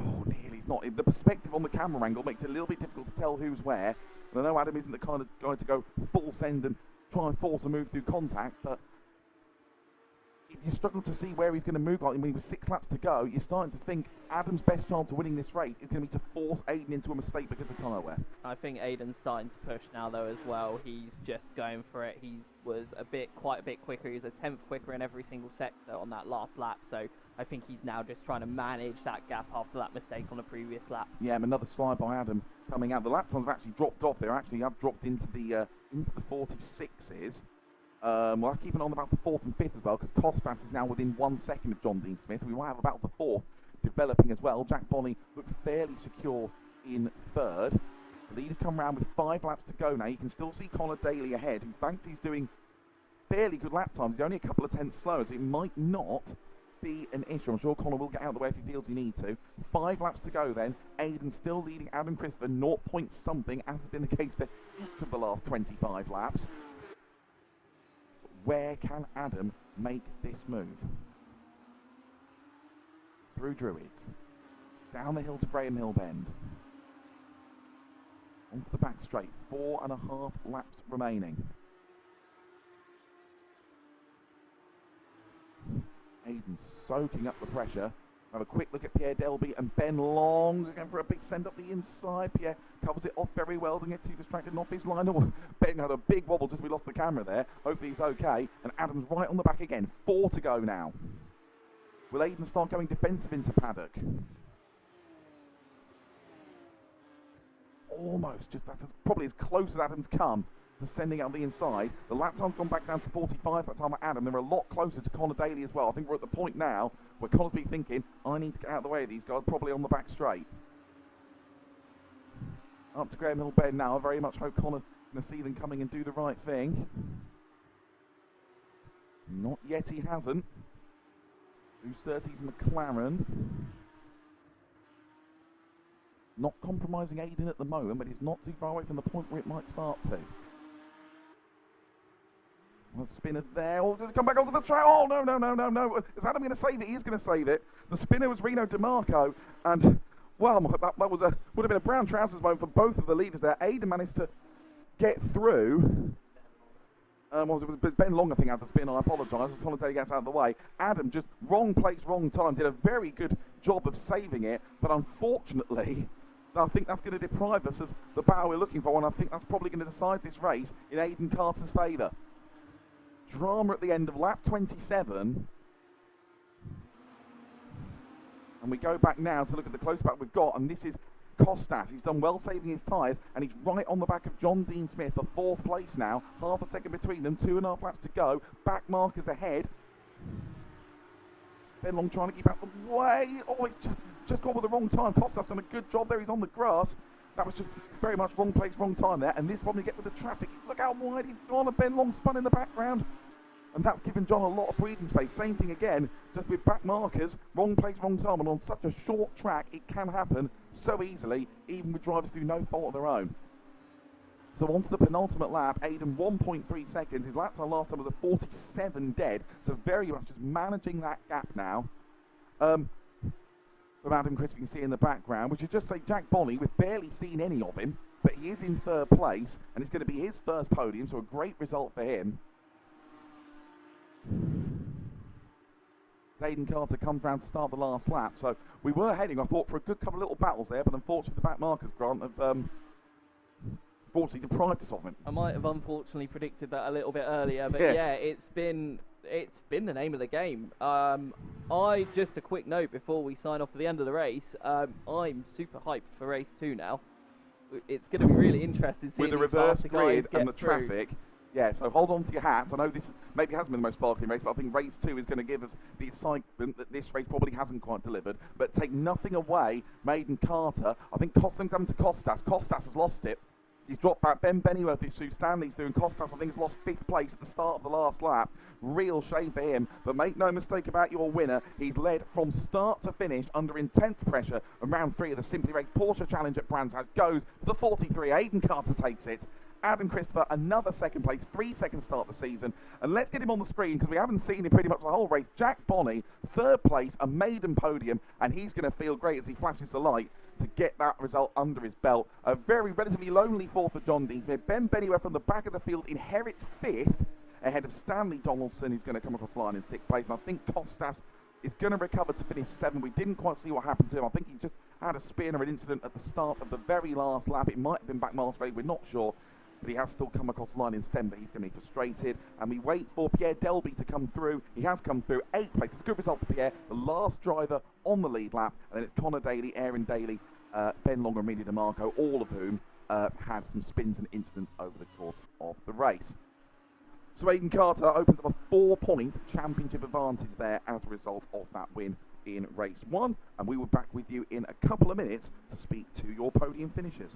Oh, nearly. It's not. The perspective on the camera angle makes it a little bit difficult to tell who's where. And I know Adam isn't the kind of guy to go full send and try and force a move through contact, but you struggle to see where he's going to move. Like, I mean, with 6 laps to go, you're starting to think Adam's best chance of winning this race is going to be to force Aidan into a mistake because of tyre wear. I think Aidan's starting to push now, though, as well. He's just going for it. He was quite a bit quicker. He was a 10th quicker in every single sector on that last lap. So I think he's now just trying to manage that gap after that mistake on the previous lap. Yeah, another slide by Adam coming out. The lap times have actually dropped off. They actually have dropped into the 46s. We'll keep an eye on about the 4th and 5th as well, because Costas is now within 1 second of John Dean Smith. We might have about the 4th developing as well. Jack Bonney looks fairly secure in 3rd. The leaders come round with 5 laps to go now. You can still see Connor Daly ahead, who thankfully is doing fairly good lap times. He's only a couple of tenths slower, so it might not be an issue. I'm sure Connor will get out of the way if he feels he needs to. 5 laps to go then. Aidan still leading Adam Christopher 0 point something, as has been the case for each of the last 25 laps. Where can Adam make this move? Through Druids, down the hill to Graham Hill Bend, onto the back straight, 4.5 laps remaining. Aiden's soaking up the pressure. Have a quick look at Pierre Delby and Ben Long going for a big send up the inside. Pierre covers it off very well, doesn't get too distracted and off his line. Oh, Ben had a big wobble just we lost the camera there. Hopefully he's okay. And Adam's right on the back again. 4 to go now. Will Aiden start going defensive into paddock? Almost, just that's probably as close as Adam's come to sending out the inside. The lap time's gone back down to 45 that time at Adam. They're a lot closer to Connor Daly as well. I think we're at the point now where Connor's been thinking, I need to get out of the way of these guys, probably on the back straight. Up to Graham Hill Bend now. I very much hope Connor's going to see them coming and do the right thing. Not yet, he hasn't. 230's McLaren. Not compromising Aiden at the moment, but he's not too far away from the point where it might start to. Well, spinner there. Oh, does it come back onto the track? Oh, no. Is Adam going to save it? He is going to save it. The spinner was Reno DeMarco, and, well, that would have been a brown trousers moment for both of the leaders there. Aiden managed to get through. It was Ben Long, I think, had the spin. I apologise. As Connor Daly gets out of the way. Adam just wrong place, wrong time. Did a very good job of saving it, but unfortunately, I think that's going to deprive us of the battle we're looking for, and I think that's probably going to decide this race in Aiden Carter's favour. Drama at the end of lap 27. And we go back now to look at the close back we've got, and this is Costas. He's done well saving his tyres, and he's right on the back of John Dean Smith for 4th place now. Half a second between them, 2.5 laps to go. Back markers ahead. Ben Long trying to keep out the way. Oh, he's just gone with the wrong time. Costas done a good job there. He's on the grass. That was just very much wrong place, wrong time there. And this one we get with the traffic. Look how wide he's gone, and Ben Long spun in the background. And that's given John a lot of breathing space. Same thing again, just with back markers, wrong place, wrong time. And on such a short track, it can happen so easily, even with drivers through no fault of their own. So on to the penultimate lap, Aiden 1.3 seconds. His lap time last time was a 47 dead. So very much just managing that gap now. From Adam Chris, you can see in the background, we should just say Jack Bonney, we've barely seen any of him, but he is in 3rd place, and it's going to be his first podium, so a great result for him. Aiden Carter comes round to start the last lap, so we were heading, I thought, for a good couple of little battles there, but unfortunately the back markers, Grant, have unfortunately deprived us of him. I might have unfortunately predicted that a little bit earlier, but yeah, it's been the name of the game. Just a quick note before we sign off for the end of the race. I'm super hyped for race 2 now. It's going to be really interesting seeing with the reverse grid and the traffic. Yeah, so hold on to your hats. I know this maybe hasn't been the most sparkling race, but I think race 2 is going to give us the excitement that this race probably hasn't quite delivered. But take nothing away, Aiden Carter. I think Costas coming to Costas. Costas has lost it. He's dropped back. Ben Bennyworth, who Sue Stanley's doing. Costas, I think, has lost 5th place at the start of the last lap. Real shame for him. But make no mistake about your winner. He's led from start to finish under intense pressure. And round 3 of the Simply Raced Porsche Challenge at Brands Hatch goes to the 43. Aiden Carter takes it. Adam Christopher, another 2nd place, 3 seconds start the season. And let's get him on the screen because we haven't seen him pretty much the whole race. Jack Bonney, 3rd place, a maiden podium, and he's going to feel great as he flashes the light to get that result under his belt. A very relatively lonely 4th for John Dean Smith. Ben Bennyworth from the back of the field inherits 5th ahead of Stanley Donaldson, who's going to come across the line in 6th place. And I think Costas is going to recover to finish 7th. We didn't quite see what happened to him. I think he just had a spin or an incident at the start of the very last lap. It might have been back miles away, we're not sure. But he has still come across the line in 7th, but he's going to be frustrated. And we wait for Pierre Delby to come through. He has come through, 8th place. It's a good result for Pierre, the last driver on the lead lap. And then it's Connor Daly, Aaron Daly, Ben Long and Rene DeMarco, all of whom had some spins and incidents over the course of the race. So Aiden Carter opens up a 4-point championship advantage there as a result of that win in race 1. And we will be back with you in a couple of minutes to speak to your podium finishers.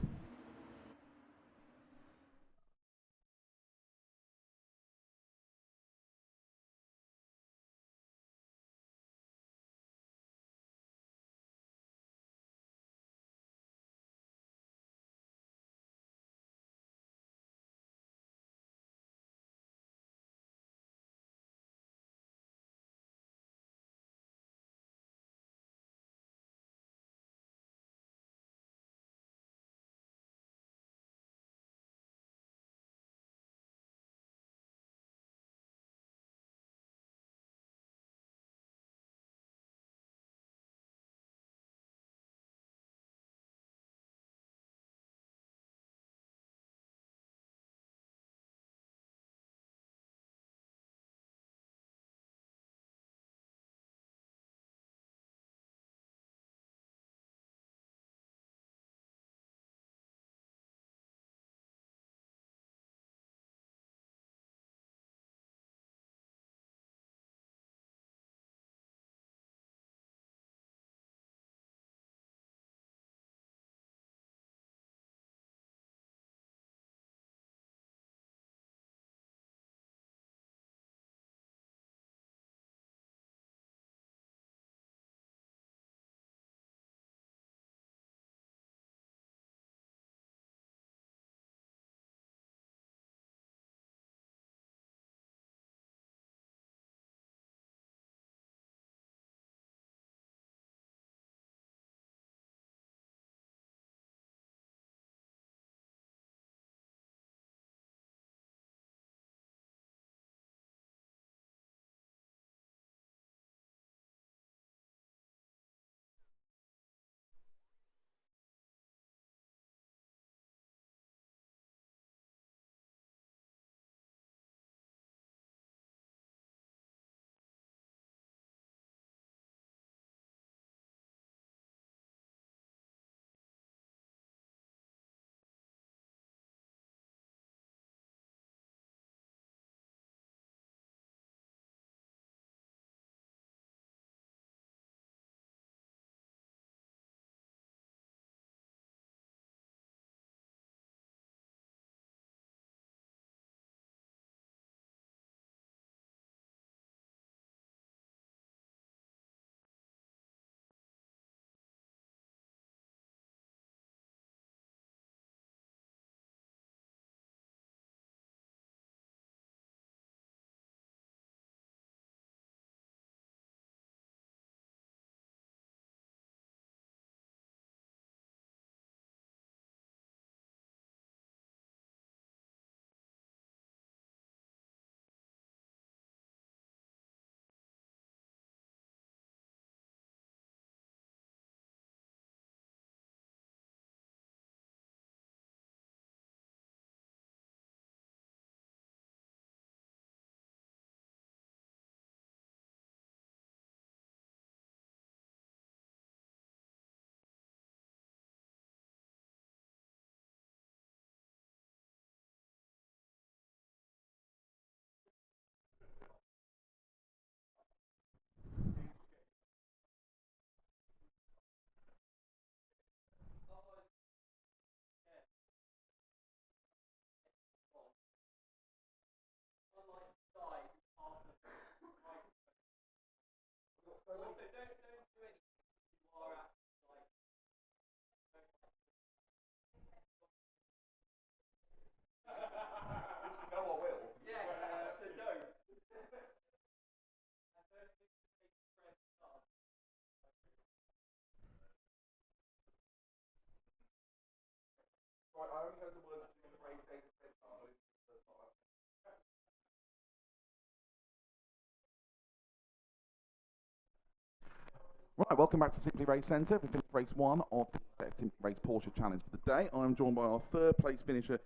Right, welcome back to Simply Race Centre. We finished race 1 of the Simply Race Porsche Challenge for the day. I'm joined by our third place finisher,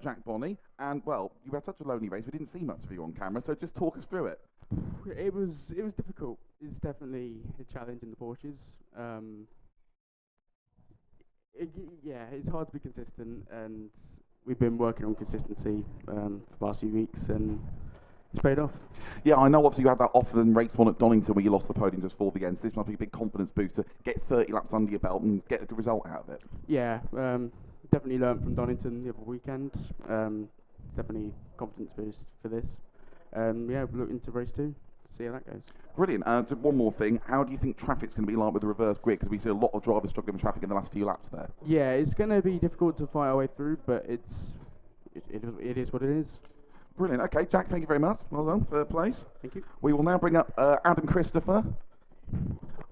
Jack Bonney. And, well, you had such a lonely race, we didn't see much of you on camera, so just talk us through it. It was difficult. It's definitely a challenge in the Porsches. It's hard to be consistent, and we've been working on consistency for the past few weeks, and it's paid off. Yeah, I know obviously you had that off in race 1 at Donington where you lost the podium just for the end, so this must be a big confidence boost to get 30 laps under your belt and get a good result out of it. Yeah, definitely learnt from Donington the other weekend. Definitely confidence boost for this. We're looking to race 2, see how that goes. Brilliant. Just one more thing. How do you think traffic's going to be like with the reverse grid? Because we see a lot of drivers struggling with traffic in the last few laps there. Yeah, it's going to be difficult to fight our way through, but it is what it is. Brilliant. Okay, Jack, thank you very much. Well done. Third place. Thank you. We will now bring up Adam Christopher,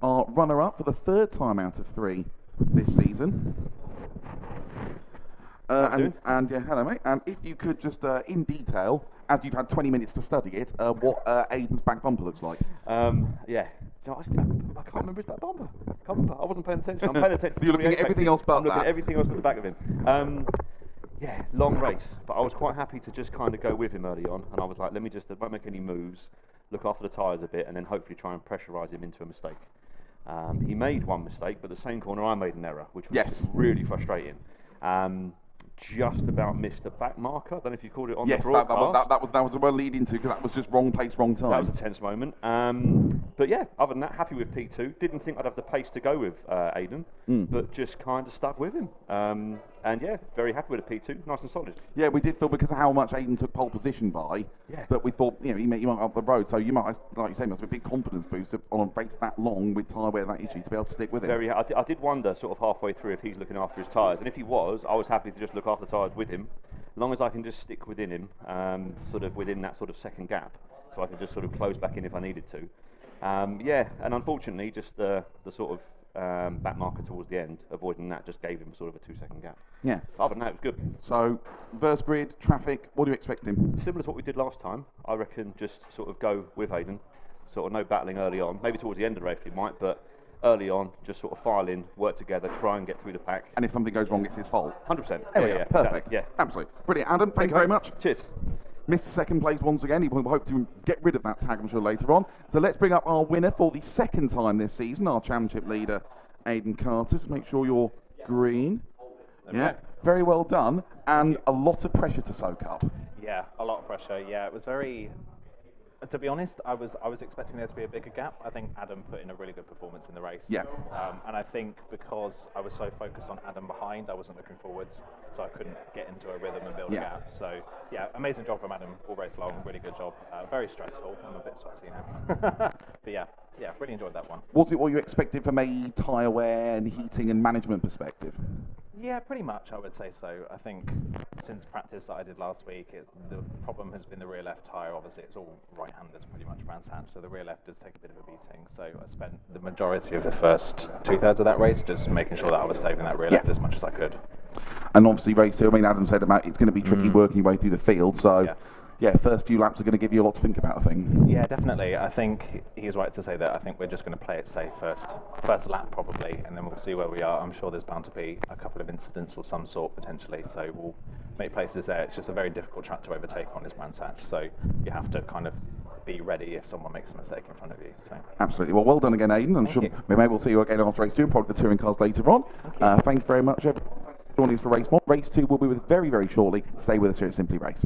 our runner-up for the third time out of 3 this season. Hello, mate. And if you could just, in detail, as you've had 20 minutes to study it, what Aidan's back bumper looks like. Yeah. I can't remember his back bumper. I wasn't paying attention. I'm paying attention. You're looking at everything else but I'm looking at everything else but the back of him. Yeah, long race, but I was quite happy to just kind of go with him early on, and I was like, let me just, won't make any moves, look after the tyres a bit, and then hopefully try and pressurise him into a mistake. He made one mistake, but the same corner I made an error, which was really frustrating. Just about missed the back marker. I don't know if you called it on the broadcast. that was what we're leading to, because that was just wrong place, wrong time. That was a tense moment. But yeah, other than that, happy with P2. Didn't think I'd have the pace to go with Aidan, but just kind of stuck with him. And yeah, very happy with the P2. Nice and solid. Yeah, we did feel because of how much Aidan took pole position by, that we thought, he might up the road. So you might, like you say, must be a big confidence boost on a race that long with tyre wear that issue to be able to stick with him. I did wonder sort of halfway through if he's looking after his tyres, and if he was, I was happy to just look after the tyres with him, as long as I can just stick within him, sort of within that sort of second gap, so I can just sort of close back in if I needed to. And unfortunately, just the sort of back marker towards the end, avoiding that just gave him sort of a 2-second gap. Yeah. Other than that, it was good. So, reverse grid, traffic, what do you expect him? Similar to what we did last time, I reckon just sort of go with Aidan, sort of no battling early on, maybe towards the end of the race we might, but early on, just sort of file in, work together, try and get through the pack. And if something goes wrong, it's his fault. 100%. Perfect. Exactly. Yeah. Absolutely. Brilliant. Adam, thank you very much. Cheers. Missed second place once again. He will hope to get rid of that tag, I'm sure, later on. So let's bring up our winner for the second time this season, our championship leader, Aidan Carter. Just make sure you're green. Okay. Yeah, very well done. And a lot of pressure to soak up. Yeah, a lot of pressure. Yeah, it was very... To be honest, I was expecting there to be a bigger gap. I think Adam put in a really good performance in the race. Yeah. And I think because I was so focused on Adam behind, I wasn't looking forwards, so I couldn't get into a rhythm and build a gap. So yeah, amazing job from Adam all race long. Really good job. Very stressful. I'm a bit sweaty now. But yeah, really enjoyed that one. Was it what you expected from a tyre wear and heating and management perspective? Yeah, pretty much, I would say so. I think since practice that I did last week, the problem has been the rear left tyre. Obviously, it's all right-handers pretty much, Brands Hatch, so the rear left does take a bit of a beating. So I spent the majority of the first 2/3 of that race just making sure that I was saving that rear left as much as I could. And obviously, race 2, I mean, Adam said about it's going to be tricky working your way through the field, so... Yeah, first few laps are going to give you a lot to think about, I think. Yeah, definitely. I think he's right to say that. I think we're just going to play it safe first lap probably, and then we'll see where we are. I'm sure there's bound to be a couple of incidents of some sort potentially, so we'll make places there. It's just a very difficult track to overtake on his Brands Hatch, so you have to kind of be ready if someone makes a mistake in front of you. So. Absolutely. Well done again, Aidan. I'm sure we may well see you again after race 2 and probably the touring cars later on. Thank you very much, everyone, for joining us for race 1. Race 2 will be with us very, very shortly. Stay with us here at Simply Race.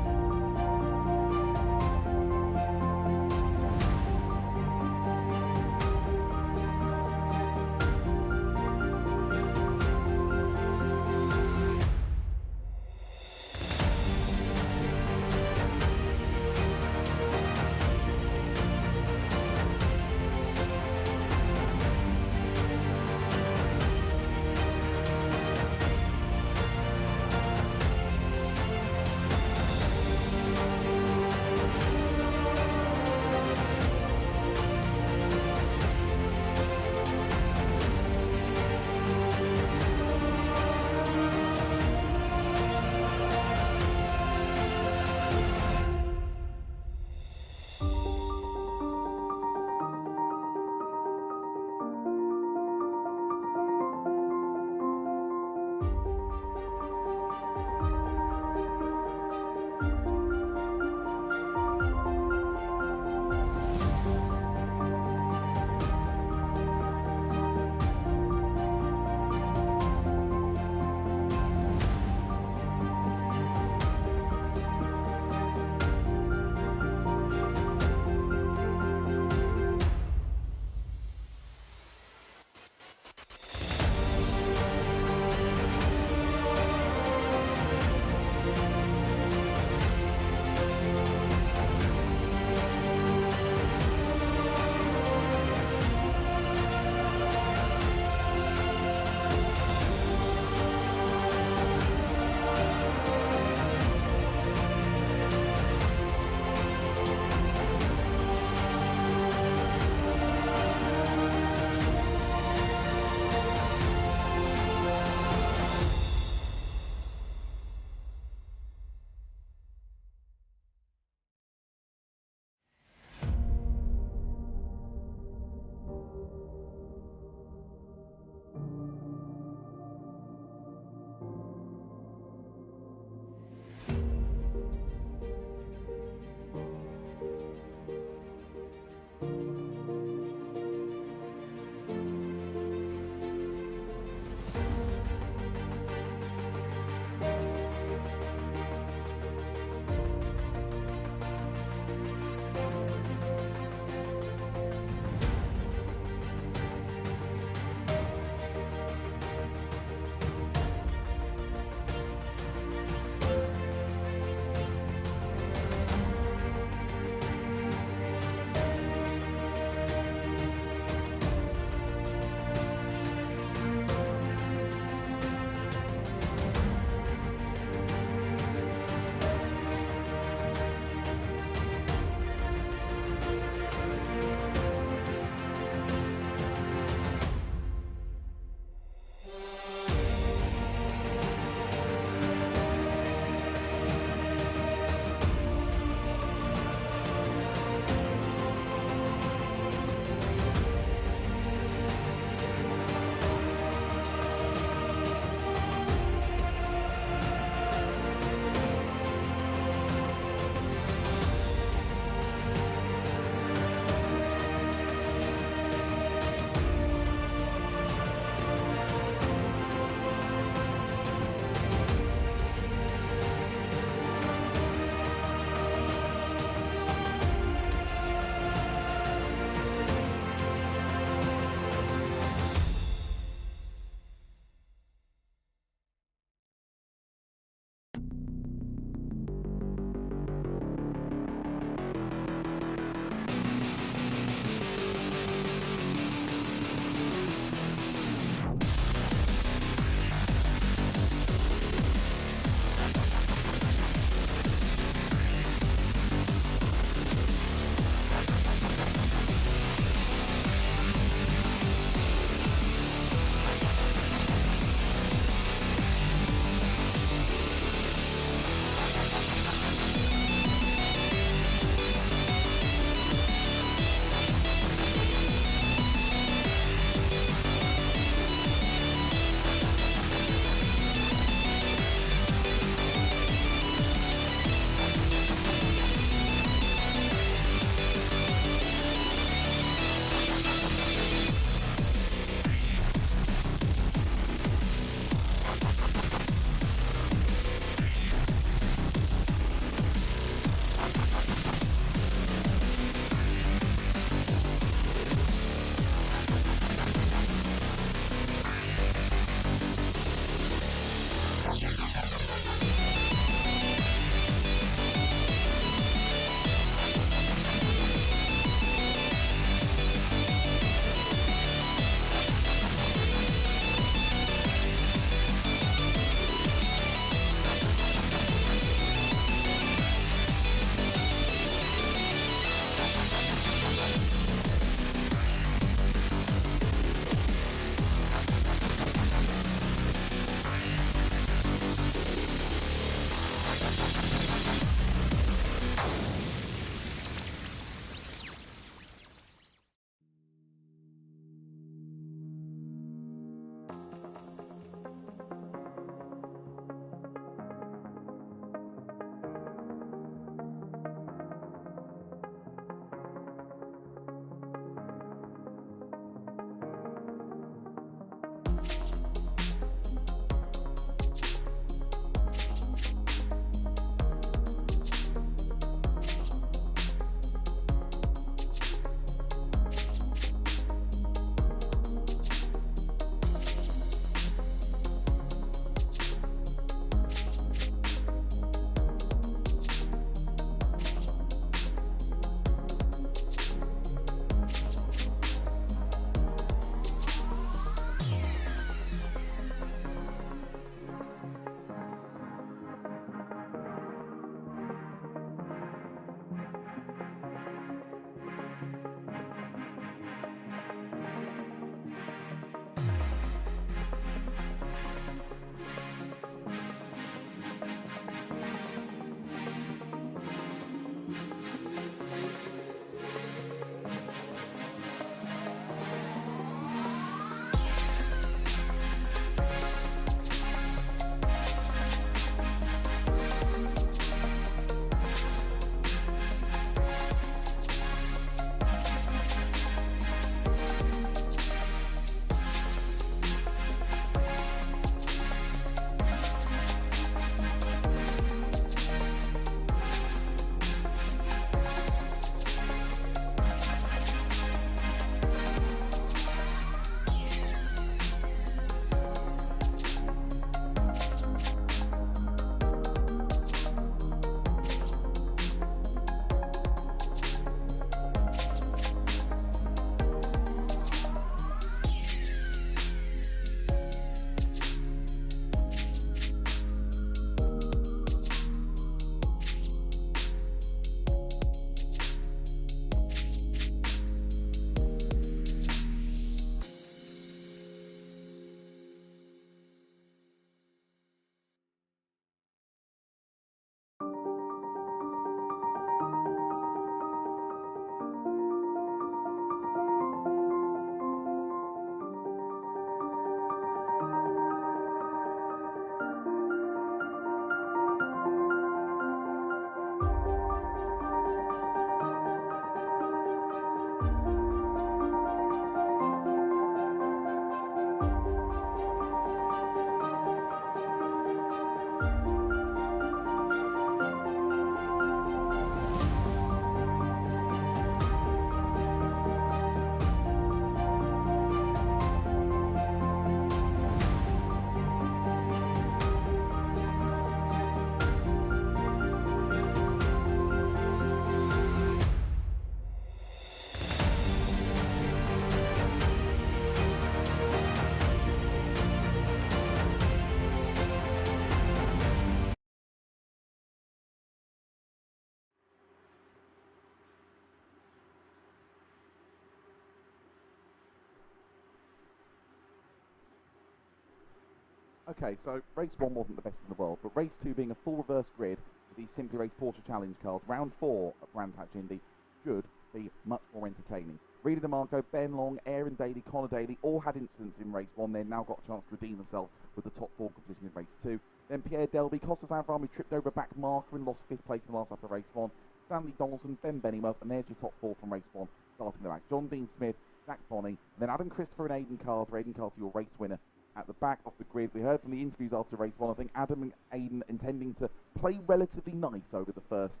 Okay, so race 1 wasn't the best in the world, but race 2 being a full reverse grid with these Simply Race Porsche Challenge cars, round 4 at Brands Hatch Indy should be much more entertaining. Rita DeMarco, Ben Long, Aaron Daly, Connor Daly all had incidents in race 1. They've now got a chance to redeem themselves with the top 4 competition in race 2. Then Pierre Delby, Costas Avram, who tripped over a back marker and lost 5th place in the last lap of race 1. Stanley Donaldson, Ben Bennyworth, and there's your top 4 from race 1, starting the back. John Dean Smith, Jack Bonney, then Adam Christopher and Aidan Carter. Aidan Carter, your race winner at the back of the grid. We heard from the interviews after race 1, I think Adam and Aidan intending to play relatively nice over the first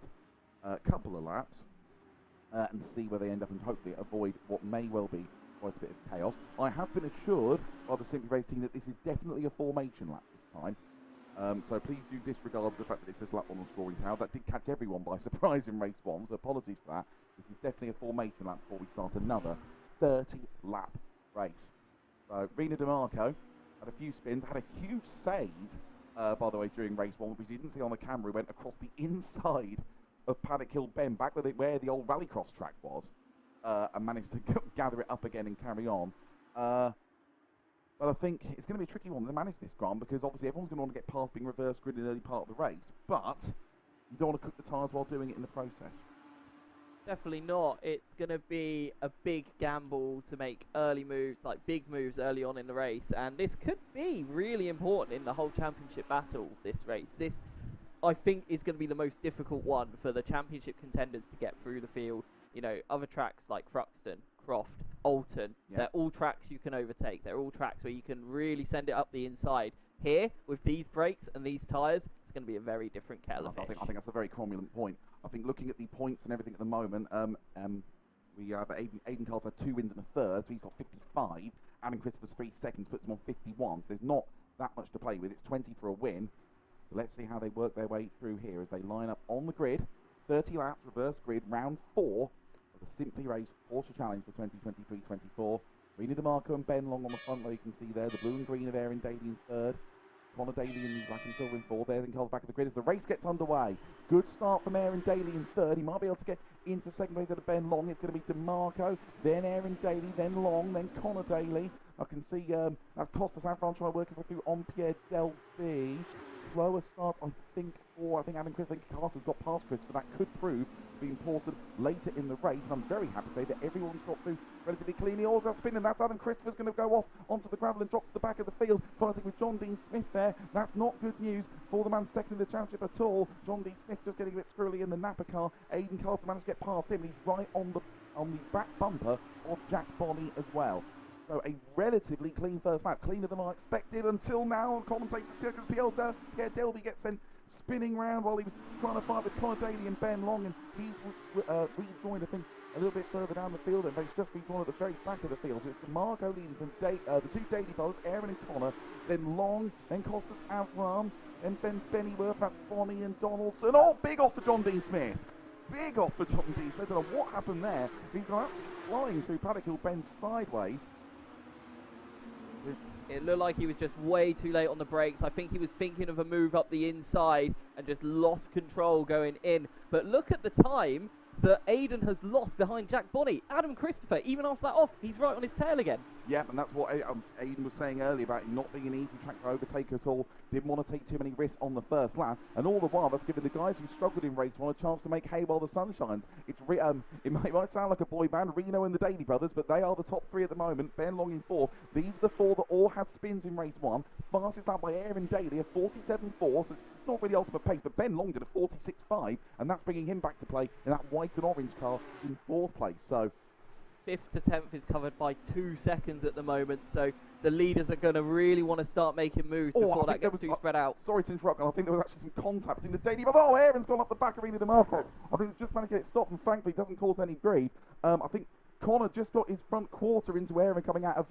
couple of laps and see where they end up and hopefully avoid what may well be quite a bit of chaos. I have been assured by the Simply Race team that this is definitely a formation lap this time. So please do disregard the fact that it says lap on the scoring tower. That did catch everyone by surprise in race 1, so apologies for that. This is definitely a formation lap before we start another 30-lap race. So Rena DeMarco had a few spins, had a huge save, by the way, during race 1, which you didn't see on the camera. He went across the inside of Paddock Hill Bend, back where the old rallycross track was, and managed to gather it up again and carry on. But I think it's going to be a tricky one to manage this, Grant, because obviously everyone's going to want to get past being reverse grid in the early part of the race, but you don't want to cook the tyres while doing it in the process. Definitely not. It's going to be a big gamble to make early moves, like big moves early on in the race, and this could be really important in the whole championship battle, this race. This, I think, is going to be the most difficult one for the championship contenders to get through the field. You know, other tracks like Thruxton, Croft, Alton, they're all tracks you can overtake. They're all tracks where you can really send it up the inside. Here, with these brakes and these tyres, it's going to be a very different kettle of fish. I think that's a very cromulent point. I think looking at the points and everything at the moment, we have Aidan Carter had 2 wins and a third, so he's got 55. Adam Christopher's 3 seconds puts him on 51, so there's not that much to play with. It's 20 for a win. So let's see how they work their way through here as they line up on the grid. 30 laps, reverse grid, round 4 of the Simply Race Porsche Challenge for 2023-24. Rena DeMarco and Ben Long on the front row, you can see there. The blue and green of Aaron Daly in 3rd. Connor Daly in black and silver in 4th. There, then Carl back of the grid as the race gets underway. Good start from Aaron Daly in 3rd. He might be able to get into 2nd place at Ben Long. It's going to be DeMarco, then Aaron Daly, then Long, then Connor Daly. I can see that's Costas Avron trying to work his way through on Pierre Delby. Slower start, I think Adam Carter's got past Christopher. That could prove to be important later in the race. And I'm very happy to say that everyone's got through relatively cleanly. All that spin, and that's Adam Christopher's going to go off onto the gravel and drop to the back of the field, fighting with John Dean Smith there. That's not good news for the man second in the championship at all. John Dean Smith just getting a bit squirrely in the Napa car. Aidan Carter managed to get past him, and he's right on the back bumper of Jack Bonney as well. So a relatively clean first lap, cleaner than I expected until now. Commentators because Pierre Delby gets sent spinning round while he was trying to fight with Connor Daly and Ben Long, and he's rejoined, I think, a little bit further down the field, and they've just rejoined at the very back of the field. So it's DeMarco leading from the 2 Daly brothers, Aaron and Connor, then Long, then Costas Avram, then Ben Bennyworth, that's Bonnie and Donaldson. Oh, big off for John Dean Smith. Big off for John Dean Smith. I don't know what happened there. He's gone absolutely flying through Paddock Hill Bend sideways. It looked like he was just way too late on the brakes. I think he was thinking of a move up the inside and just lost control going in. But look at the time that Aidan has lost behind Jack Bonney. Adam Christopher, even after that off, he's right on his tail again. Yeah, and that's what Aidan was saying earlier about it not being an easy track to overtake at all. Didn't want to take too many risks on the first lap, and all the while that's giving the guys who struggled in race 1 a chance to make hay while the sun shines. It might sound like a boy band, Reno and the Daly brothers, but they are the top 3 at the moment. Ben Long in 4. These are the 4 that all had spins in race 1. Fastest lap by Aaron Daly, a 47.4, so it's not really ultimate pace, but Ben Long did a 46.5, and that's bringing him back to play in that white and orange car in 4th place. So 5th to 10th is covered by 2 seconds at the moment, so the leaders are going to really want to start making moves before that gets too spread out. Sorry to interrupt, I think there was actually some contact between the Daly, but Aaron's gone up the back of Rena DeMarco. I think he's just managed to get it stopped, and thankfully it doesn't cause any grief. I think Connor just got his front quarter into Aaron coming out of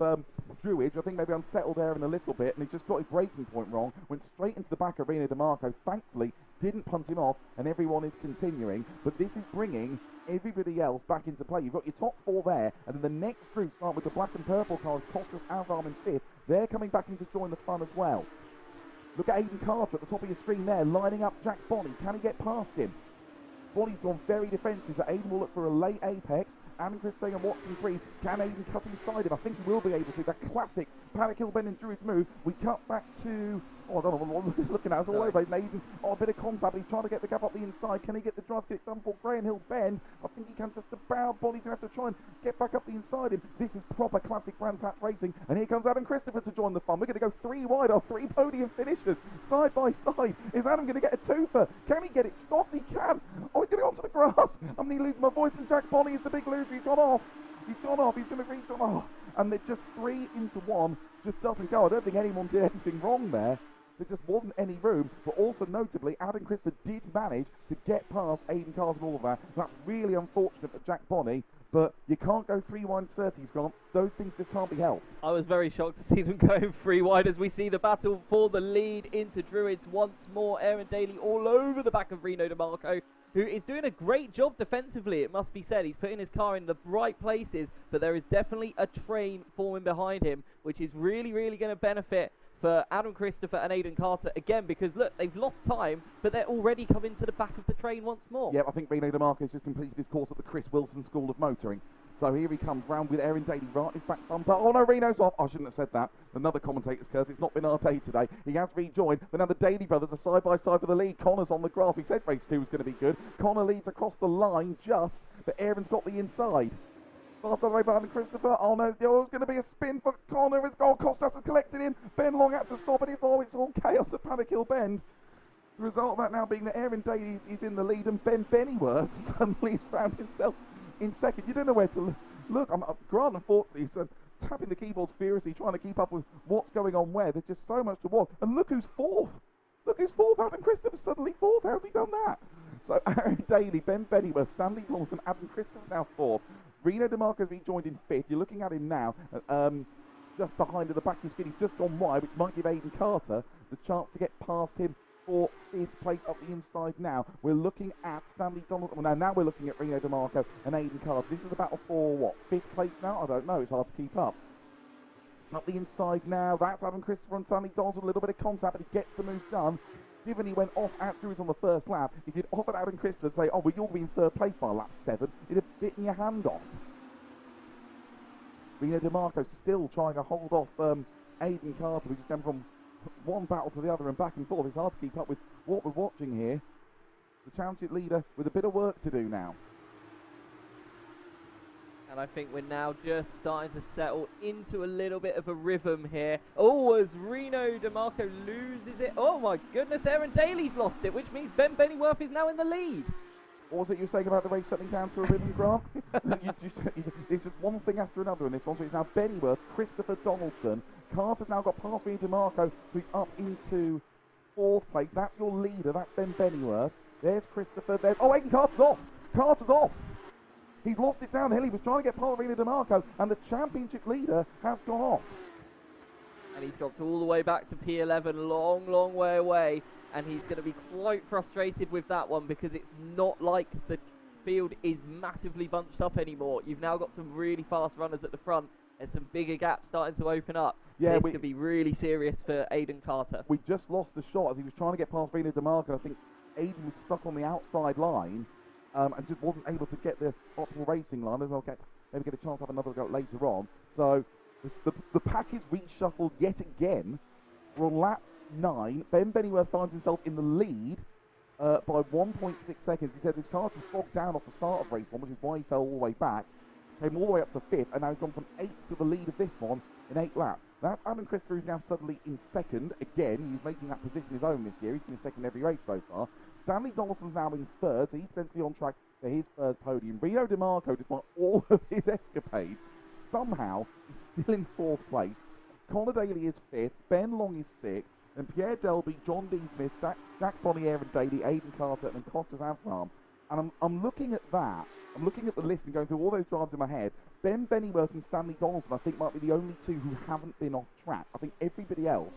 Druidge. I think maybe unsettled Aaron a little bit, and he just got his braking point wrong. Went straight into the back of Rena DeMarco. Thankfully, didn't punt him off, and everyone is continuing. But this is bringing everybody else back into play. You've got your top 4 there, and then the next group start with the black and purple cars. Costas Avram in 5th. They're coming back in to join the fun as well. Look at Aidan Carter at the top of your screen there, lining up Jack Bonney. Can he get past him? Bonnie's gone very defensive, so Aidan will look for a late apex. Adam Chris saying, I'm watching free. Can Aiden cut inside him? I think he will be able to. That classic panic hill bend and Druid's move. We cut back to, I don't know what we're looking at. It's all over. Aiden, a bit of contact, but he's trying to get the gap up the inside. Can he get the drive to get it done for Graham Hill bend? I think he can just about. Body's going to have to try and get back up the inside him. This is proper classic Brands Hatch racing. And here comes Adam Christopher to join the fun. We're going to go 3 wide, our 3 podium finishers, side by side. Is Adam going to get a twofer? Can he get it stopped? He can. Oh, he's going to go onto the grass. I'm going to lose my voice, and Jack Bonnie is the big loser. He's gone off. He's gone off. He's going to reach on. Oh, and they're just 3 into 1. Just doesn't go. I don't think anyone did anything wrong there. There just wasn't any room, but also notably, Adam Christopher did manage to get past Aiden Carter and all of that. That's really unfortunate for Jack Bonnie, but you can't go 3 wide 30s, Grant. Those things just can't be helped. I was very shocked to see them going 3 wide as we see the battle for the lead into Druids once more. Aaron Daly all over the back of Reno DeMarco, who is doing a great job defensively, it must be said. He's putting his car in the right places, but there is definitely a train forming behind him, which is really, really going to benefit for Adam Christopher and Aiden Carter again, because look, they've lost time, but they're already coming to the back of the train once more. Yeah, I think Reno DeMarco's just completed his course at the Chris Wilson School of Motoring. So here he comes round with Aaron Daly right his back bumper. Oh no, Reno's off. I shouldn't have said that. Another commentator's curse. It's not been our day today. He has rejoined, but now the Daly brothers are side by side for the lead. Connor's on the grass. We said race 2 was going to be good. Connor leads across the line just, but Aaron's got the inside. Fast on the way behind Christopher. Oh no, it's going to be a spin for Connor. It's got Costas has collected him. Ben Long had to stop it. It's all chaos at Panic Hill Bend. The result of that now being that Aaron Daly is in the lead and Ben Bennyworth suddenly has found himself in second. You don't know where to look. Grant, unfortunately, is tapping the keyboards furiously, trying to keep up with what's going on where. There's just so much to watch. And look who's 4th. Look who's 4th. Adam Christopher's suddenly 4th. How's he done that? So Aaron Daly, Ben Bennyworth, Stanley Thompson, Adam Christopher's now 4th. Reno DeMarco's rejoined in 5th. You're looking at him now, just behind at the back of his skid. He's just gone wide, which might give Aiden Carter the chance to get past him for 5th place up the inside now. We're looking at Stanley Donaldson. Well, now we're looking at Reno DeMarco and Aiden Carter. This is the battle for, what, 5th place now? I don't know. It's hard to keep up. Up the inside now. That's Adam Christopher and Stanley Donaldson. A little bit of contact, but he gets the move done. Given he went off at Druids on the first lap, if you'd offered Adam Christopher to say, oh, well, you'll be in 3rd place by lap 7, it'd have bitten your hand off. Reno DeMarco still trying to hold off Aiden Carter. We just come from one battle to the other and back and forth. It's hard to keep up with what we're watching here. The championship leader with a bit of work to do now. And I think we're now just starting to settle into a little bit of a rhythm here. Oh, as Reno DeMarco loses it. Oh my goodness, Aaron Daly's lost it, which means Ben Bennyworth is now in the lead. What was it you were saying about the race settling down to a rhythm, Grant? This is one thing after another in this one. So it's now Bennyworth, Christopher Donaldson. Carter's now got past Reno DeMarco, so he's up into 4th place. That's your leader. That's Ben Bennyworth. There's Christopher. There's... Oh, Aiden Carter's off. Carter's off. He's lost it down the hill. He was trying to get past Reno DeMarco, and the championship leader has gone off. And he's dropped all the way back to P11, long way away. And he's going to be quite frustrated with that one because it's not like the field is massively bunched up anymore. You've now got some really fast runners at the front. There's some bigger gaps starting to open up. Yeah, this could be really serious for Aiden Carter. We just lost the shot as he was trying to get past Reno DeMarco. I think Aiden was stuck on the outside line and just wasn't able to get the optimal racing line. Maybe get a chance to have another go later on. So the pack is reshuffled yet again. We're on lap 9. Ben Bennyworth finds himself in the lead by 1.6 seconds. He said this car just bogged down off the start of race 1, which is why he fell all the way back. Came all the way up to 5th, and now he's gone from 8th to the lead of this one in 8 laps. That's Adam Christopher, who's now suddenly in 2nd. Again, he's making that position his own this year. He's been in 2nd every race so far. Stanley Donaldson's now in 3rd, so he's potentially on track for his 3rd podium. Reno DeMarco, despite all of his escapades, somehow is still in 4th place. Connor Daly is 5th, Ben Long is 6th, and Pierre Delby, John D. Smith, Jack Bonnie, Aaron Daly, Aiden Carter, and Costas Avram. And I'm looking at that. I'm looking at the list and going through all those drives in my head. Ben Bennyworth and Stanley Donaldson, I think, might be the only 2 who haven't been off track. I think everybody else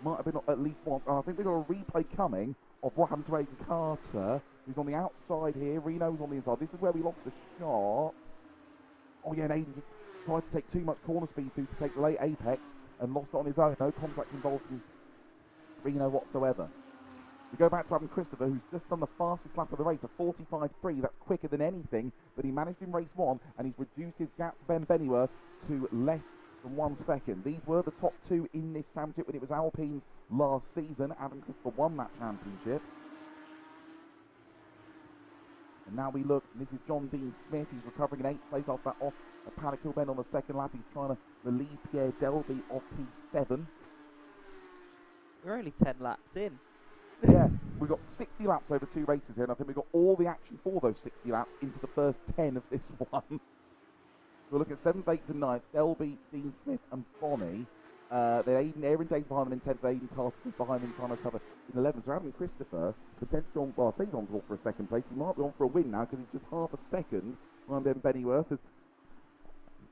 might have been at least once. And I think we've got a replay coming of what happened to Aiden Carter, who's on the outside here. Reno's on the inside. This is where we lost the shot. Oh, yeah, and Aiden just tried to take too much corner speed through to take the late apex and lost it on his own. No contact involved from Reno whatsoever. We go back to Adam Christopher, who's just done the fastest lap of the race, a 45.3. That's quicker than anything that he managed in race 1, and he's reduced his gap to Ben Bennyworth to less than 1 second. These were the top 2 in this championship when it was Alpine's last season. Adam Christopher won that championship. And now we look, this is John Dean Smith. He's recovering in 8th place after that off a Paddock Hill bend on the second lap. He's trying to relieve Pierre Delby off P7. We're only 10 laps in. Yeah, we've got 60 laps over 2 races here, and I think we've got all the action for those 60 laps into the first 10 of this one. We'll look at 7th, 8th and 9th, Delby, Dean Smith and Bonnie. Then Aaron Davis behind them in 10th, Aidan Carter just behind them trying to cover in 11th. So Adam Christopher, potentially on, well, I say he's on for a second place. He might be on for a win now because he's just half a second behind Ben Bennyworth as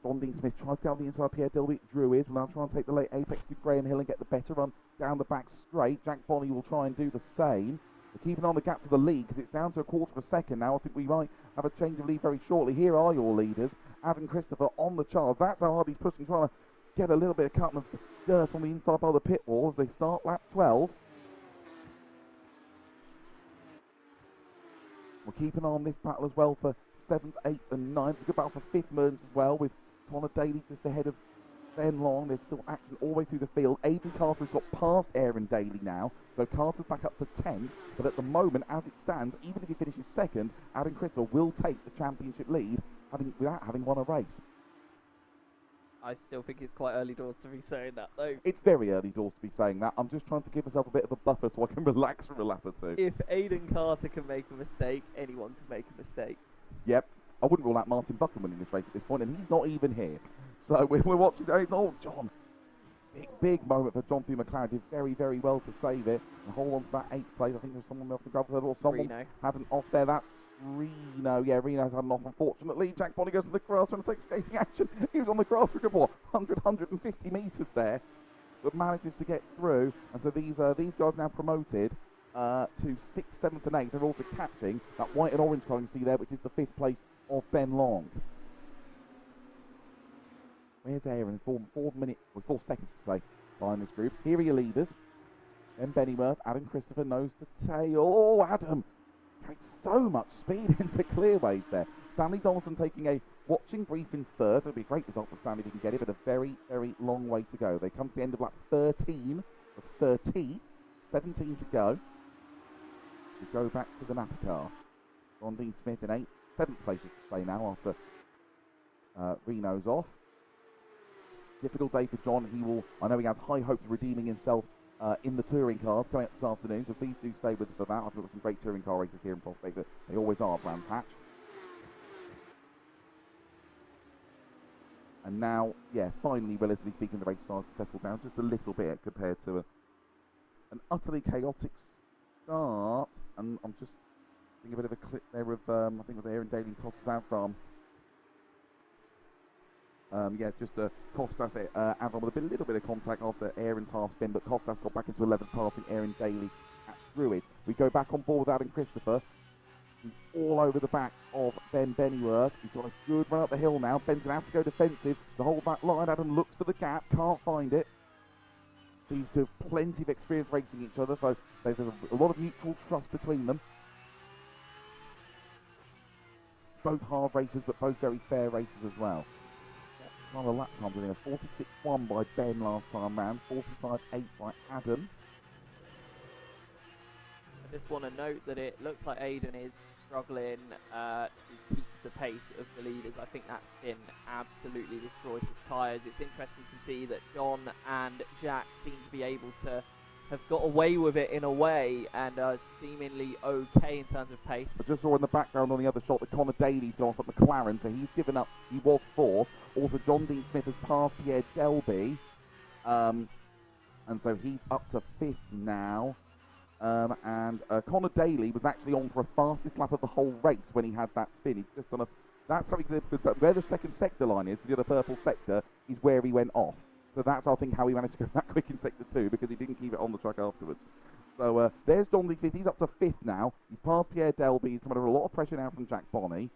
Don Dean Smith tries to get on the inside. Pierre Delby, Drew is. Will now try and take the late apex to Graham Hill and get the better run down the back straight. Jack Bonnie will try and do the same. We're keeping on the gap to the lead because it's down to a quarter of a second now. I think we might have a change of lead very shortly. Here are your leaders. Adam Christopher on the charge. That's how hard he's pushing, trying to get a little bit of cutting of dirt on the inside by the pit wall as they start lap 12. We're keeping on this battle as well for 7th, 8th and 9th. A good battle for 5th emergence as well with Connor Daly just ahead of Ben Long. There's still action all the way through the field. Aidan Carter has got past Aaron Daly now, so Carter's back up to 10th. But at the moment, as it stands, even if he finishes second, Adam Christopher will take the championship lead without having won a race. I still think it's quite early doors to be saying that, though. It's very early doors to be saying that. I'm just trying to give myself a bit of a buffer so I can relax for a lap or two. If Aidan Carter can make a mistake, anyone can make a mistake. Yep. I wouldn't rule out Martin Buchan winning this race at this point, and he's not even here. So we're watching. Oh, John. Big moment for John P. McLaren. Did very, very well to save it and hold on to that 8th place. I think there's someone off the gravel or someone had an off there. That's Reno. Yeah, Reno's had an off, unfortunately. Jack Bonnie goes to the grass trying to take skating action. He was on the grass for a good 150 metres there, but manages to get through. And so these guys now promoted to 6th, 7th and 8th. They're also catching that white and orange car you see there, which is the 5th place of Ben Long. Where's Aaron? 4 seconds to say behind this group. Here are your leaders. Then Bennyworth, Adam Christopher nose to tail. Oh, Adam carried so much speed into clearways there. Stanley Donaldson taking a watching brief in 3rd. It'll be a great result for Stanley if he can get it, but a very, very long way to go. They come to the end of lap 13 of 30. 17 to go. We go back to the Napa car. Ron Dean Smith in 7th place, I should say now, after Reno's off. Difficult day for John. I know he has high hopes of redeeming himself in the touring cars coming up this afternoon, so please do stay with us for that. I've got some great touring car races here in Prospect. They always are, Brands Hatch. And now, yeah, finally, relatively speaking, the race starts to settle down just a little bit compared to an utterly chaotic start. And I'm just seeing a bit of a clip there of, I think it was Aaron Daly and Costas out from. Just Costas Avron with a little bit of contact after Aaron's half spin, but Costas got back into 11th, passing Aaron Daly at Druid. We go back on board with Adam Christopher. He's all over the back of Ben Bennyworth. He's got a good run up the hill now. Ben's going to have to go defensive to hold that line. Adam looks for the gap, can't find it. These two have plenty of experience racing each other, so there's a lot of mutual trust between them. Both hard races, but both very fair races as well. Another lap time winning a 46.1 by Ben last time round, 45.8 by Adam. I just want to note that it looks like Aidan is struggling to keep the pace of the leaders. I think that spin absolutely destroyed his tyres. It's interesting to see that John and Jack seem to be able to have got away with it in a way and are seemingly okay in terms of pace. I just saw in the background on the other shot that Connor Daly's gone off at McLaren, so he's given up. He was 4th. Also, John Dean Smith has passed Pierre Delby, and so he's up to 5th now. And Connor Daly was actually on for a fastest lap of the whole race when he had that spin. He's just done a. That's how he did. Where the second sector line is, the other purple sector, is where he went off. So that's, I think, how he managed to go that quick in sector 2, because he didn't keep it on the track afterwards. So there's John Dean Smith. He's up to 5th now. He's passed Pierre Delby. He's come under a lot of pressure now from Jack Bonnie,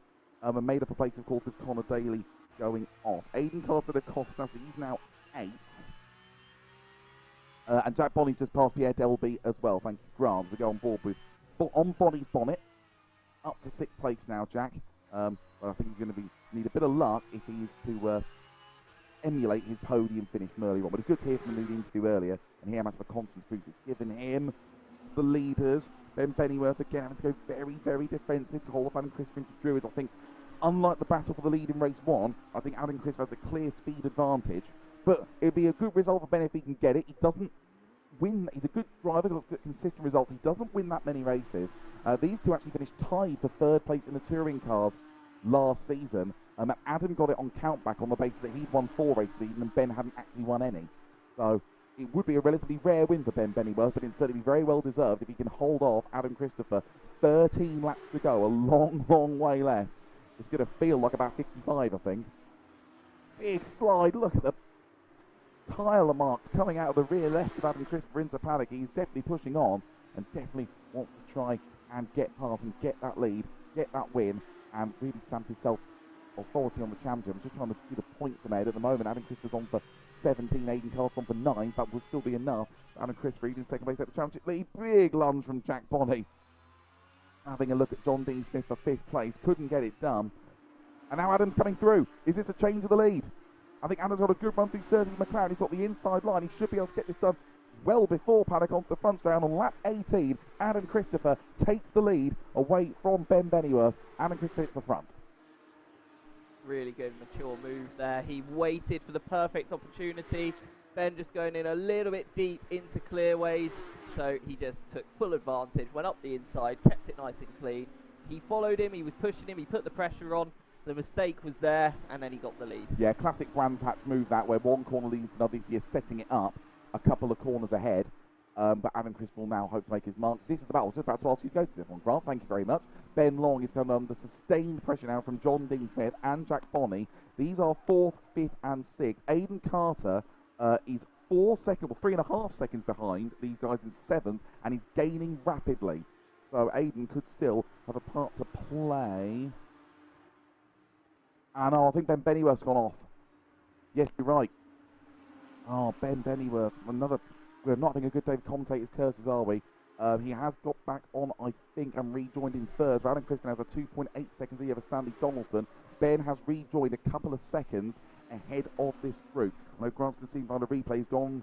and made up a place, of course, with Connor Daly going off. Aidan Carter to Costas. He's now 8th. And Jack Bonney just passed Pierre Delby as well. Thank you, Grant. We go on board with on Bonney's bonnet. Up to 6th place now, Jack. But I think he's going to need a bit of luck if he is to emulate his podium finish from earlier on. But it's good to hear from the interview earlier and hear how much of a confidence boost it's given him. The leaders, Ben Bennyworth again having to go very, very defensive to hold off Adam Christopher into Druids. I think, unlike the battle for the lead in race 1, I think Adam Christopher has a clear speed advantage. But it'd be a good result for Ben if he can get it. He doesn't win. He's a good driver, got consistent results. He doesn't win that many races. These two actually finished tied for 3rd place in the touring cars last season. Adam got it on countback on the basis that he'd won 4 races and Ben hadn't actually won any. So it would be a relatively rare win for Ben Bennyworth, but it'd certainly be very well deserved if he can hold off Adam Christopher. 13 laps to go, a long, long way left. It's going to feel like about 55, I think. Big slide, look at the tyre marks coming out of the rear left of Adam Christopher into paddock. He's definitely pushing on and definitely wants to try and get past and get that lead, get that win, and really stamp himself authority on the championship. I'm just trying to do the points I made at the moment. Adam Christopher's on for 17, Aidan Carter's on for 9. That will still be enough. Adam Christopher in 2nd place at the championship lead. Big lunge from Jack Bonney. Having a look at John Dean Smith for 5th place. Couldn't get it done. And now Adam's coming through. Is this a change of the lead? I think Adam's got a good run through Sergio McLaren. He's got the inside line. He should be able to get this done well before paddock onto the front straight. On lap 18, Adam Christopher takes the lead away from Ben Bennyworth. Adam Christopher hits the front. Really good, mature move there. He waited for the perfect opportunity. Ben just going in a little bit deep into clearways, so he just took full advantage, went up the inside, kept it nice and clean. He followed him, he was pushing him, he put the pressure on. The mistake was there, and then he got the lead. Yeah, classic Brands Hatch move that, where one corner leads to another. He's setting it up a couple of corners ahead. But Adam Christopher will now hope to make his mark. This is the battle. I was just about to ask you to go to this one, Grant. Thank you very much. Ben Long is coming under sustained pressure now from John Dean Smith and Jack Bonney. These are 4th, 5th, and 6th. Aidan Carter is 3.5 seconds behind these guys in 7th, and he's gaining rapidly. So Aidan could still have a part to play. And I think Ben Bennyworth's gone off. Yes, you're right. Oh, Ben Bennyworth, we're not having a good day of commentators' curses, are we? He has got back on, I think, and rejoined in 3rd. So Adam Christopher has a 2.8 seconds lead over Stanley Donaldson. Ben has rejoined a couple of seconds ahead of this group. I know Grant's going to see him find a replay. He's gone,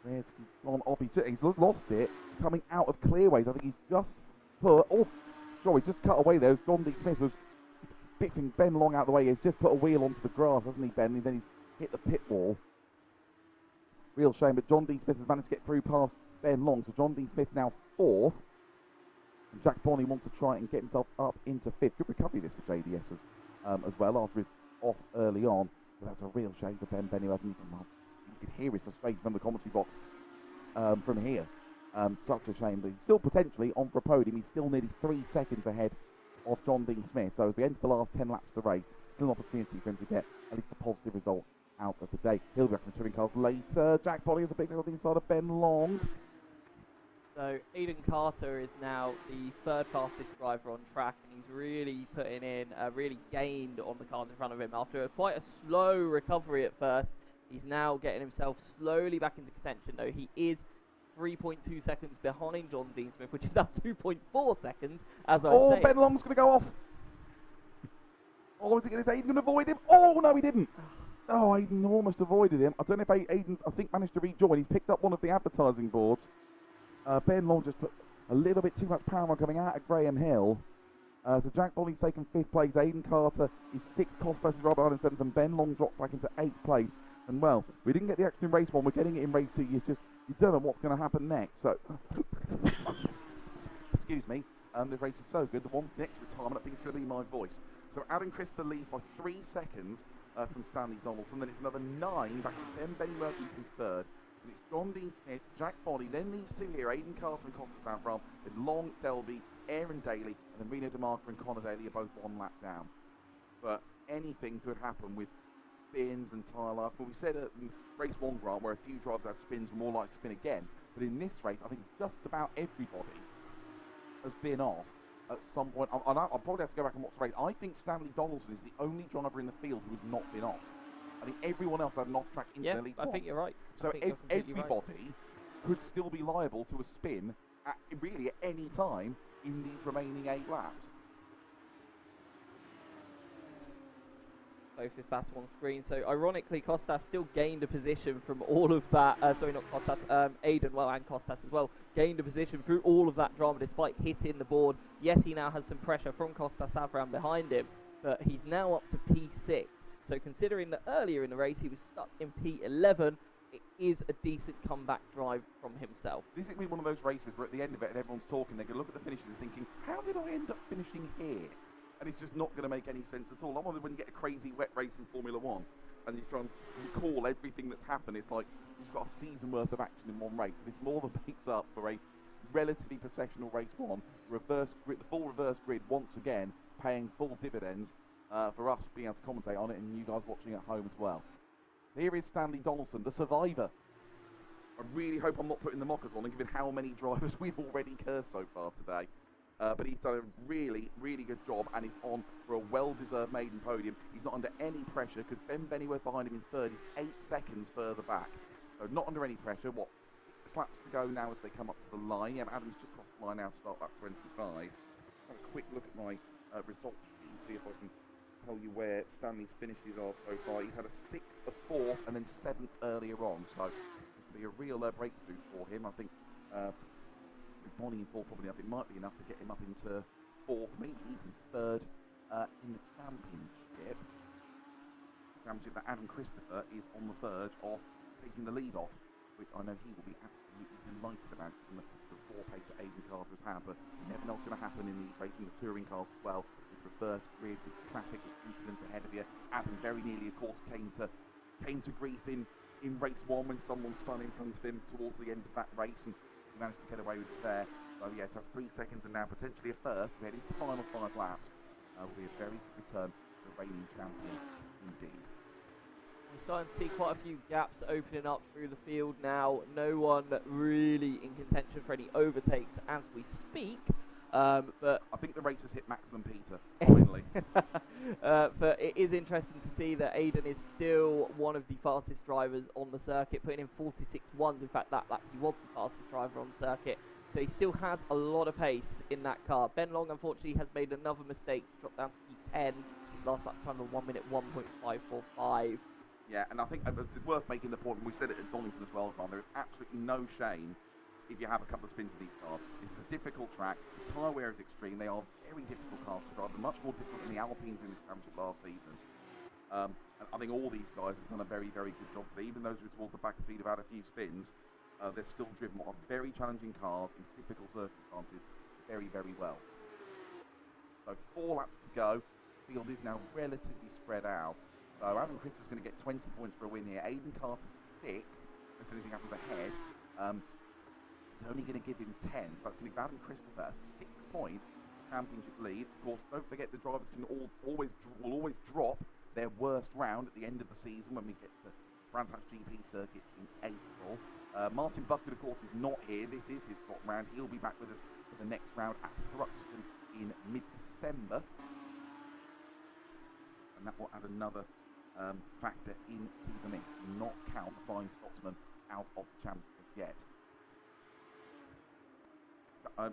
where's he gone off? He's lost it coming out of clearways. I think he's just he's just cut away there. John D. Smith was biffing Ben Long out of the way. He's just put a wheel onto the grass, hasn't he, Ben? And then he's hit the pit wall. Real shame, but John D. Smith has managed to get through past Ben Long. So John D. Smith now 4th. And Jack Bonney wants to try and get himself up into 5th. Good recovery this for JDS as well after his off early on. But that's a real shame for Ben Bennyworth. You can hear his frustration from the commentary box from here. Such a shame, but he's still potentially on for a podium. He's still nearly 3 seconds ahead of John Dean Smith. So as we enter the last 10 laps of the race, still an opportunity for him to get at least a positive result out of the day. He'll be back in the touring cars later. Jack Bonney has a big lead on the inside of Ben Long. So Aidan Carter is now the 3rd fastest driver on track, and he's really putting in, really gained on the cars in front of him. After quite a slow recovery at first, he's now getting himself slowly back into contention, though he is 3.2 seconds behind John Dean Smith, which is now 2.4 seconds, as I say. Oh, Ben Long's going to go off. Oh, is Aidan going to avoid him? Oh, no, he didn't. Oh, Aidan almost avoided him. I don't know if Aidan's, I think, managed to rejoin. He's picked up one of the advertising boards. Ben Long just put a little bit too much power on coming out of Graham Hill. So Jack Bonney's taken 5th place. Aidan Carter is 6th. Costas is right behind him 7th. And Ben Long dropped back into 8th place. And, well, we didn't get the action in race 1. We're getting it in race 2. You don't know what's going to happen next. So, excuse me. This race is so good. The next retirement, I think, is going to be my voice. So Adam Christopher leads by 3 seconds from Stanley Donaldson. Then it's another 9 back to Ben Bennyworth in 3rd. And it's John Dean Smith, Jack Bonney, then these two here, Aidan Carter and Costas Avram, then Long, Delby, Aaron Daly, and then Reno DeMarco and Connor Daly are both 1 lap down. But anything could happen with spins and tyre life. Well, we said in race 1, Grant, where a few drivers had spins were more likely to spin again. But in this race, I think just about everybody has been off at some point. I'll probably have to go back and watch the race. I think Stanley Donaldson is the only driver in the field who has not been off. I think everyone else had an off-track into Yeah, their leads I think once. you're right. So I think you're completely right. everybody could still be liable to a spin at really at any time in these remaining 8 laps. Closest battle on screen. So ironically, Costas still gained a position from all of that. Sorry, not Costas. Aiden, well, and Costas as well, gained a position through all of that drama despite hitting the board. Yes, he now has some pressure from Costas Avram behind him, but he's now up to P6. So considering that earlier in the race he was stuck in P11, it is a decent comeback drive from himself. This is going to be one of those races where at the end of it and everyone's talking, they're going to look at the finishes and thinking, how did I end up finishing here? And it's just not going to make any sense at all. I wonder when you get a crazy wet race in Formula 1 and you try and recall everything that's happened, it's like you've got a season worth of action in one race. So this more than makes up for a relatively processional race 1. Reverse grid, the full reverse grid once again paying full dividends for us being able to commentate on it and you guys watching at home as well. Here is Stanley Donaldson, the survivor. I really hope I'm not putting the mockers on and given how many drivers we've already cursed so far today. But he's done a really, really good job and he's on for a well-deserved maiden podium. He's not under any pressure because Ben Bennyworth behind him in third is 8 seconds further back. So not under any pressure. 6 laps to go now as they come up to the line. Yeah, Adam's just crossed the line now to start lap 25. Have a quick look at my results sheet and see if I can tell you where Stanley's finishes are so far. He's had a 6th, a 4th and then 7th earlier on. So it'll be a real breakthrough for him. I think Bonnie in 4th probably enough. It might be enough to get him up into 4th, maybe even 3rd in the championship. That Adam Christopher is on the verge of taking the lead off, which I know he will be absolutely delighted about given the raw pace that Aiden Carter has had, but you never know what's going to happen in these races, the touring cars as well, with reverse grid, with traffic, with incidents ahead of you. Adam very nearly, of course, came to grief in race 1 when someone spun in front of him towards the end of that race, and he managed to get away with it there. So yeah, to have 3 seconds and now potentially a first, heading to the final 5 laps, will be a very good return for the reigning champion indeed. We're starting to see quite a few gaps opening up through the field now. No one really in contention for any overtakes as we speak. But I think the race has hit maximum Peter, finally. But it is interesting to see that Aiden is still one of the fastest drivers on the circuit, putting in 46.1s. In fact, that lap he was the fastest driver on circuit. So he still has a lot of pace in that car. Ben Long, unfortunately, has made another mistake. He's dropped down to P10. His last lap time of 1 minute 1.545. Yeah, and I think it's worth making the point, and we said it at Donington as well, Grant, there is absolutely no shame if you have a couple of spins of these cars. It's a difficult track, the tyre wear is extreme, they are very difficult cars to drive, they're much more difficult than the Alpines in this championship last season. And I think all these guys have done a very, very good job today, even those who are towards the back of the feed have had a few spins. They've still driven what are very challenging cars in difficult circumstances very, very well. So 4 laps to go, the field is now relatively spread out. So Adam Christopher's going to get 20 points for a win here. Aiden Carter's 6th, if anything happens ahead. It's only going to give him 10, so that's going to give Adam Christopher a 6-point championship lead. Of course, don't forget the drivers can will always drop their worst round at the end of the season when we get to Brands Hatch GP circuit in April. Martin Bucket, of course, is not here. This is his drop round. He'll be back with us for the next round at Thruxton in mid-December. And that will add another factor into the mix. Not count the Flying Scotsman out of the championship yet. I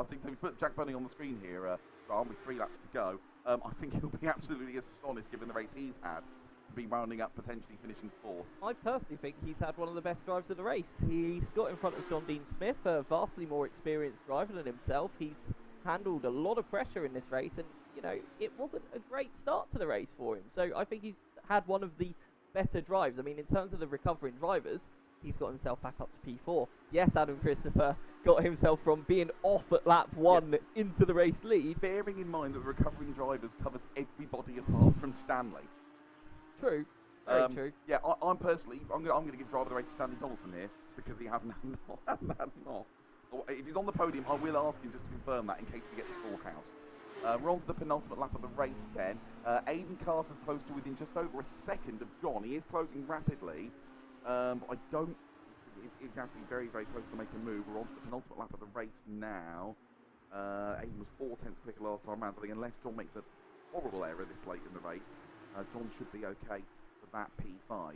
think we put Jack Bunning on the screen here, with 3 laps to go. I think he'll be absolutely astonished given the race he's had to be rounding up, potentially finishing 4th. I personally think he's had one of the best drives of the race. He's got in front of John Dean Smith, a vastly more experienced driver than himself. He's handled a lot of pressure in this race, and it wasn't a great start to the race for him. So I think he's had one of the better drives. I mean, in terms of the recovering drivers, he's got himself back up to P4. Yes, Adam Christopher got himself from being off at lap 1 into the race lead. Bearing in mind that the recovering drivers covers everybody apart from Stanley. True. Very true. Yeah, I'm personally, I'm going to give driver of the race to Stanley Donaldson here because he hasn't had an off. If he's on the podium, I will ask him just to confirm that in case we get the full house. We're on to the penultimate lap of the race then. Aiden Carter's close to within just over a second of John. He is closing rapidly. But I don't... It's going to be very, very close to make a move. We're on to the penultimate lap of the race now. Aiden was 4/10 quicker last time round, so I think unless John makes a horrible error this late in the race, John should be okay for that P5.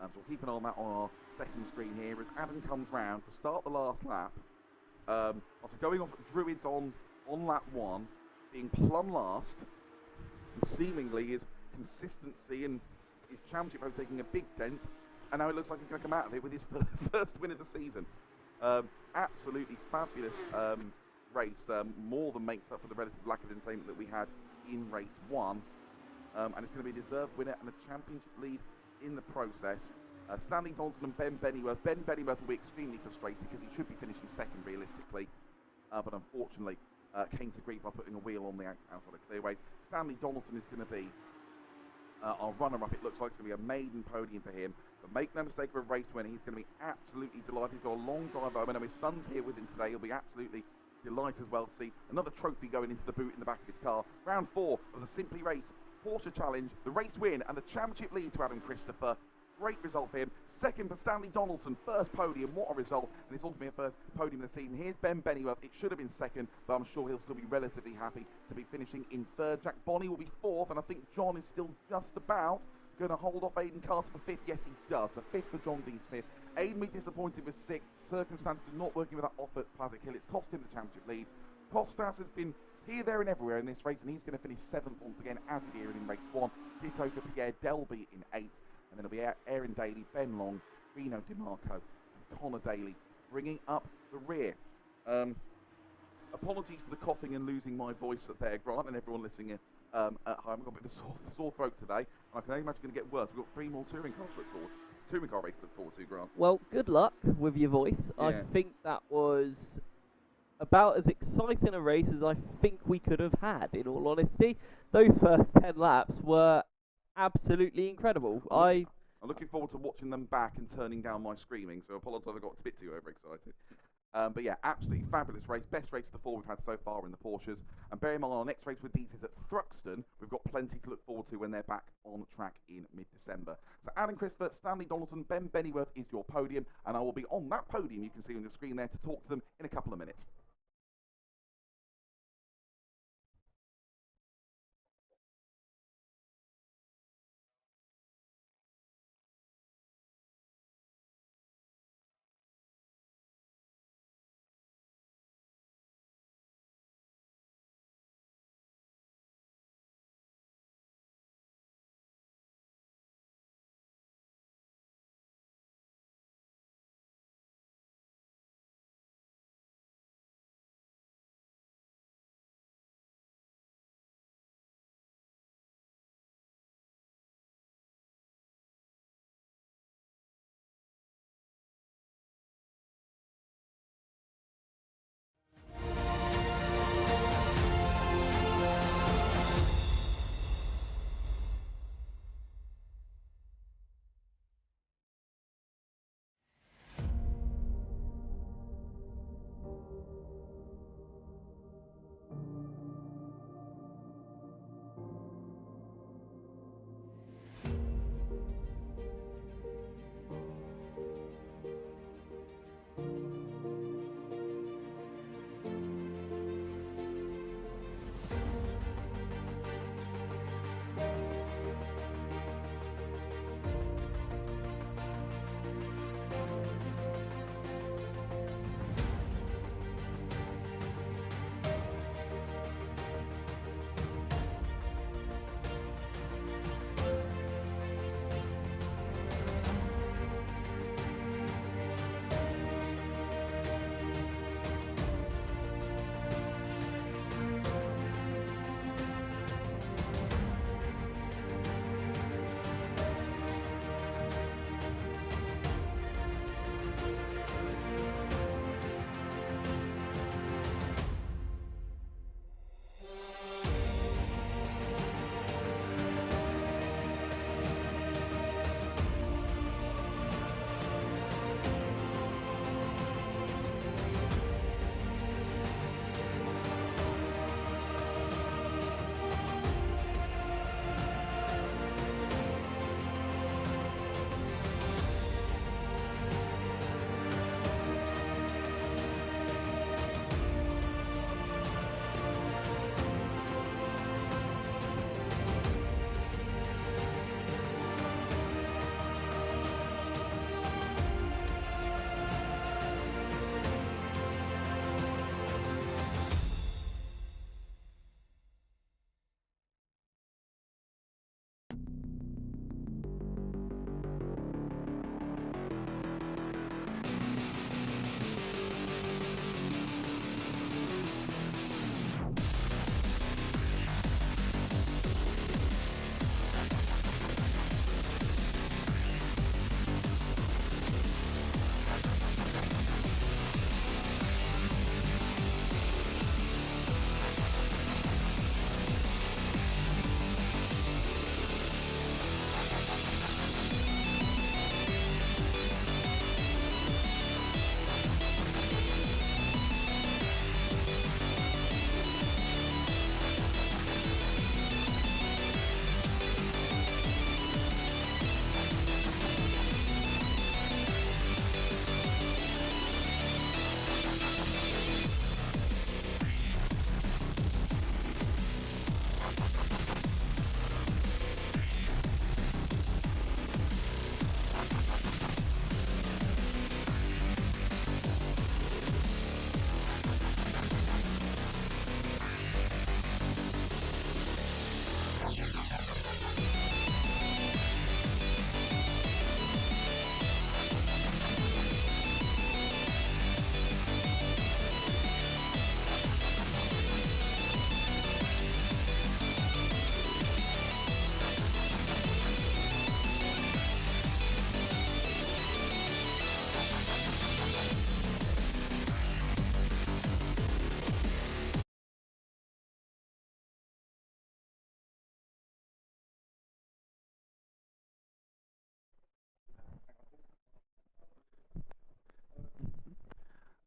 So we'll keep an eye on that on our second screen here as Adam comes round to start the last lap. After going off at Druids on lap 1, being plumb last, and seemingly his consistency and his championship hope taking a big dent, and now it looks like he's going to come out of it with his first win of the season. Absolutely fabulous race, more than makes up for the relative lack of entertainment that we had in race 1, and it's going to be a deserved winner and a championship lead in the process. Stanley Donaldson and Ben Bennyworth. Ben Bennyworth will be extremely frustrated because he should be finishing second realistically, but unfortunately came to grief by putting a wheel on the outside of clearways. Stanley Donaldson is going to be our runner-up. It looks like it's going to be a maiden podium for him, but make no mistake, for a race winner, he's going to be absolutely delighted. He's got a long drive home. I know his son's here with him today. He'll be absolutely delighted as well to see another trophy going into the boot in the back of his car. Round 4 of the Simply Race Porsche Challenge, the race win and the championship lead to Adam Christopher. Great result for him. Second for Stanley Donaldson. First podium. What a result. And it's also been a first podium of the season. Here's Ben Bennyworth. It should have been second, but I'm sure he'll still be relatively happy to be finishing in third. Jack Bonney will be fourth, and I think John is still just about going to hold off Aidan Carter for fifth. Yes, he does. So fifth for John Dees fifth. Aidan will be disappointed with sixth. Circumstances not working with that off at Plaza Hill. It's cost him the championship lead. Costas has been here, there and everywhere in this race, and he's going to finish seventh once again, as he did in race 1. Ditto for Pierre Delby in eighth. And then it'll be Aaron Daly, Ben Long, Reno DeMarco, and Connor Daly bringing up the rear. Apologies for the coughing and losing my voice there, Grant, and everyone listening at home. I've got a bit of a sore throat today, and I can only imagine it's going to get worse. We've got 3 more touring cars to look forward to. Touring car race to look forward to, Grant. Well, good luck with your voice. Yeah. I think that was about as exciting a race as I think we could have had, in all honesty. Those first 10 laps were absolutely incredible. I'm looking forward to watching them back and turning down my screaming, so I apologise if I got a bit too overexcited. But yeah, absolutely fabulous race. Best race of the 4 we've had so far in the Porsches. And bear in mind, our next race with these is at Thruxton. We've got plenty to look forward to when they're back on track in mid-December. So Adam Christopher, Stanley Donaldson, Ben Bennyworth is your podium, and I will be on that podium you can see on your screen there to talk to them in a couple of minutes.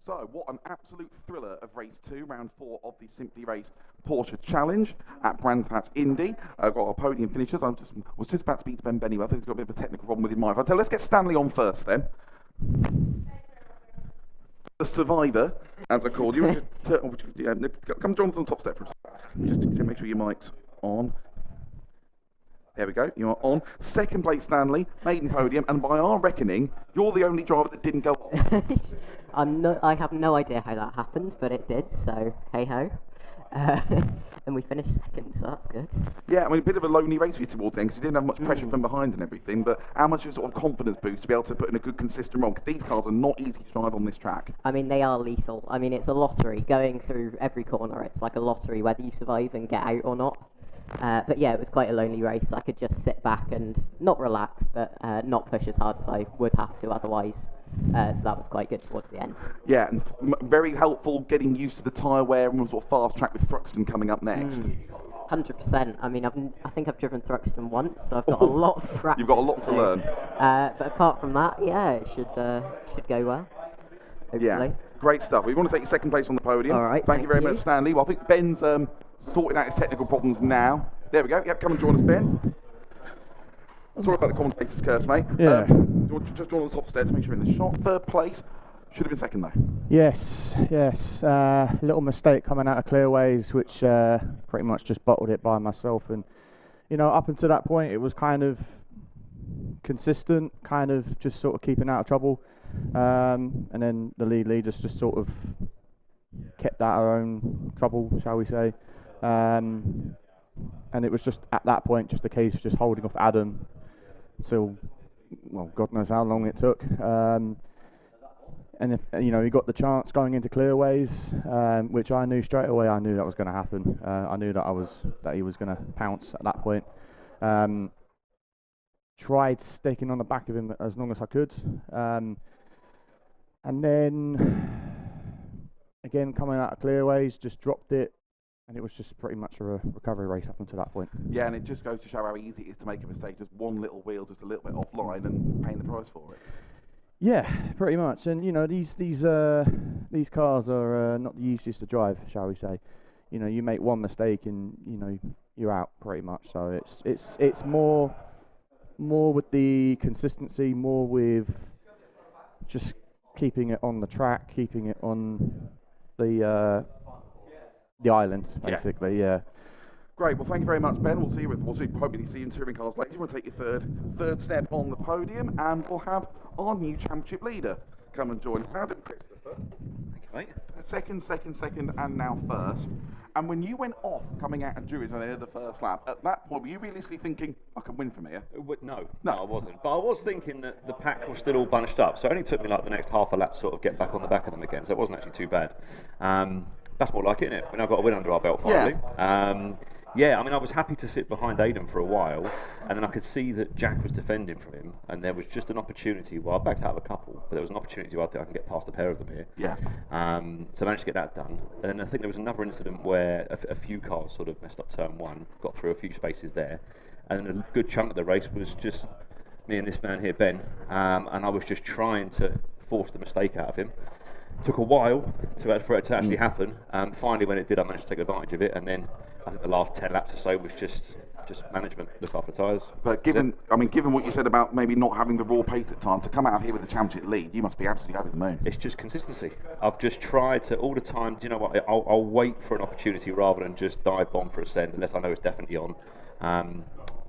So, what an absolute thriller of race 2, round 4 of the Simply Race Porsche Challenge at Brands Hatch Indy. Got our podium finishers. I was just about to speak to Ben Bennyworth. I think he's got a bit of a technical problem with his mic. Let's get Stanley on first then. The survivor, as I called you. Come join us on the top step for us. Just to make sure your mic's on. There we go, you are on. Second place, Stanley, maiden podium, and by our reckoning, you're the only driver that didn't go on. I have no idea how that happened, but it did, so hey-ho. And we finished second, so that's good. Yeah, I mean, a bit of a lonely race for you towards the end, because you didn't have much pressure from behind and everything, but how much of a sort of confidence boost to be able to put in a good, consistent run? Because these cars are not easy to drive on this track. I mean, they are lethal. I mean, it's a lottery. Going through every corner, it's like a lottery, whether you survive and get out or not. But yeah, it was quite a lonely race. I could just sit back and not relax, but not push as hard as I would have to otherwise. So that was quite good towards the end. Yeah, and very helpful getting used to the tyre wear and sort of fast track with Thruxton coming up next. 100%. I mean, I think I've driven Thruxton once, so I've got a lot of practice. You've got a lot to learn. But apart from that, yeah, it should go well. Hopefully. Yeah, great stuff. We want to take your second place on the podium. All right, Thank you very much, Stanley. Well, I think Ben's sorting out his technical problems now. There we go. Yep, come and join us, Ben. Sorry about the commentator's curse, mate. Yeah. Do you want to just join on the top stairs to make sure you're in the shot? Third place. Should have been second, though. Yes. Little mistake coming out of clearways, which pretty much just bottled it by myself. And, up until that point, it was kind of consistent, kind of just sort of keeping out of trouble. And then the leaders just sort of kept out our own trouble, shall we say. And it was just at that point just a case of just holding off Adam till, well, God knows how long it took. And if he got the chance going into clearways, which I knew straight away. I knew that was going to happen. I knew that he was going to pounce at that point. Tried sticking on the back of him as long as I could, and then again coming out of clearways, just dropped it. And it was just pretty much a recovery race up until that point. Yeah, and it just goes to show how easy it is to make a mistake, just one little wheel, just a little bit offline, and paying the price for it. Yeah, pretty much. And these cars are not the easiest to drive, shall we say? You make one mistake and you're out pretty much. So it's more with the consistency, more with just keeping it on the track, keeping it on the island, basically, yeah. Great. Well, thank you very much, Ben. We'll hopefully see you in touring cars later. We'll take your third step on the podium, and we'll have our new championship leader come and join. Adam Christopher. Thank you, mate. Second, and now first. And when you went off coming out of Druids on the end of the first lap, at that point, were you realistically thinking, I can win from here? No, I wasn't. But I was thinking that the pack was still all bunched up, so it only took me like the next half a lap to sort of get back on the back of them again, so it wasn't actually too bad. That's more like it, isn't it? We've now got a win under our belt finally. Yeah. I mean, I was happy to sit behind Aidan for a while, and then I could see that Jack was defending from him, and there was just an opportunity. Well, I backed out of a couple, but there was an opportunity where I think I can get past a pair of them here. Yeah. So I managed to get that done. And then I think there was another incident where a few cars sort of messed up turn one, got through a few spaces there, and then a good chunk of the race was just me and this man here, Ben, and I was just trying to force the mistake out of him. Took a while for it to actually happen. Finally, when it did, I managed to take advantage of it, and then I think the last 10 laps or so was just management, look after tyres. But given what you said about maybe not having the raw pace at time, to come out of here with the championship lead, you must be absolutely over the moon. It's just consistency. I've just tried to all the time. Do you know what? I'll wait for an opportunity rather than just dive bomb for a send unless I know it's definitely on.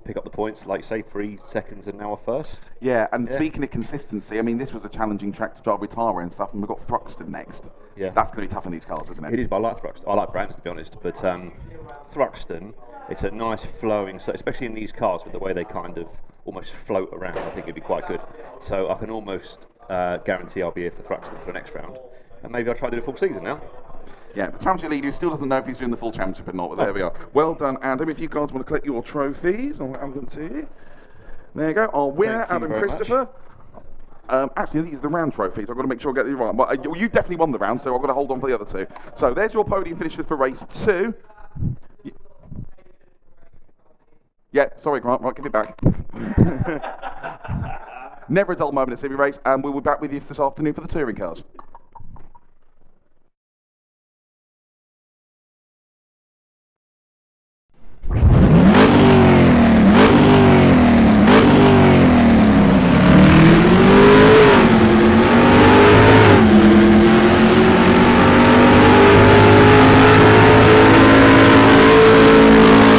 Pick up the points, like say 3 seconds and now a first. Yeah, and speaking of consistency, I mean, this was a challenging track to drive with Tara and stuff, and we've got Thruxton next. Yeah. That's going to be tough on these cars, isn't it? It is, but I like Thruxton. I like Brands, to be honest, but Thruxton, it's a nice flowing, so especially in these cars with the way they kind of almost float around, I think it'd be quite good. So I can almost guarantee I'll be here for Thruxton for the next round, and maybe I'll try to do a full season now. Yeah, the championship leader still doesn't know if he's doing the full championship or not, but there we are. Well done, Adam. If you guys want to collect your trophies, I'll hand them to you. There you go. Our winner, Adam Christopher. Actually, these are the round trophies. I've got to make sure I get it right. But you definitely won the round, so I've got to hold on for the other two. So there's your podium finishers for race 2. Yeah, sorry, Grant. Right, give it back. Never a dull moment at Simi Race, and we'll be back with you this afternoon for the touring cars.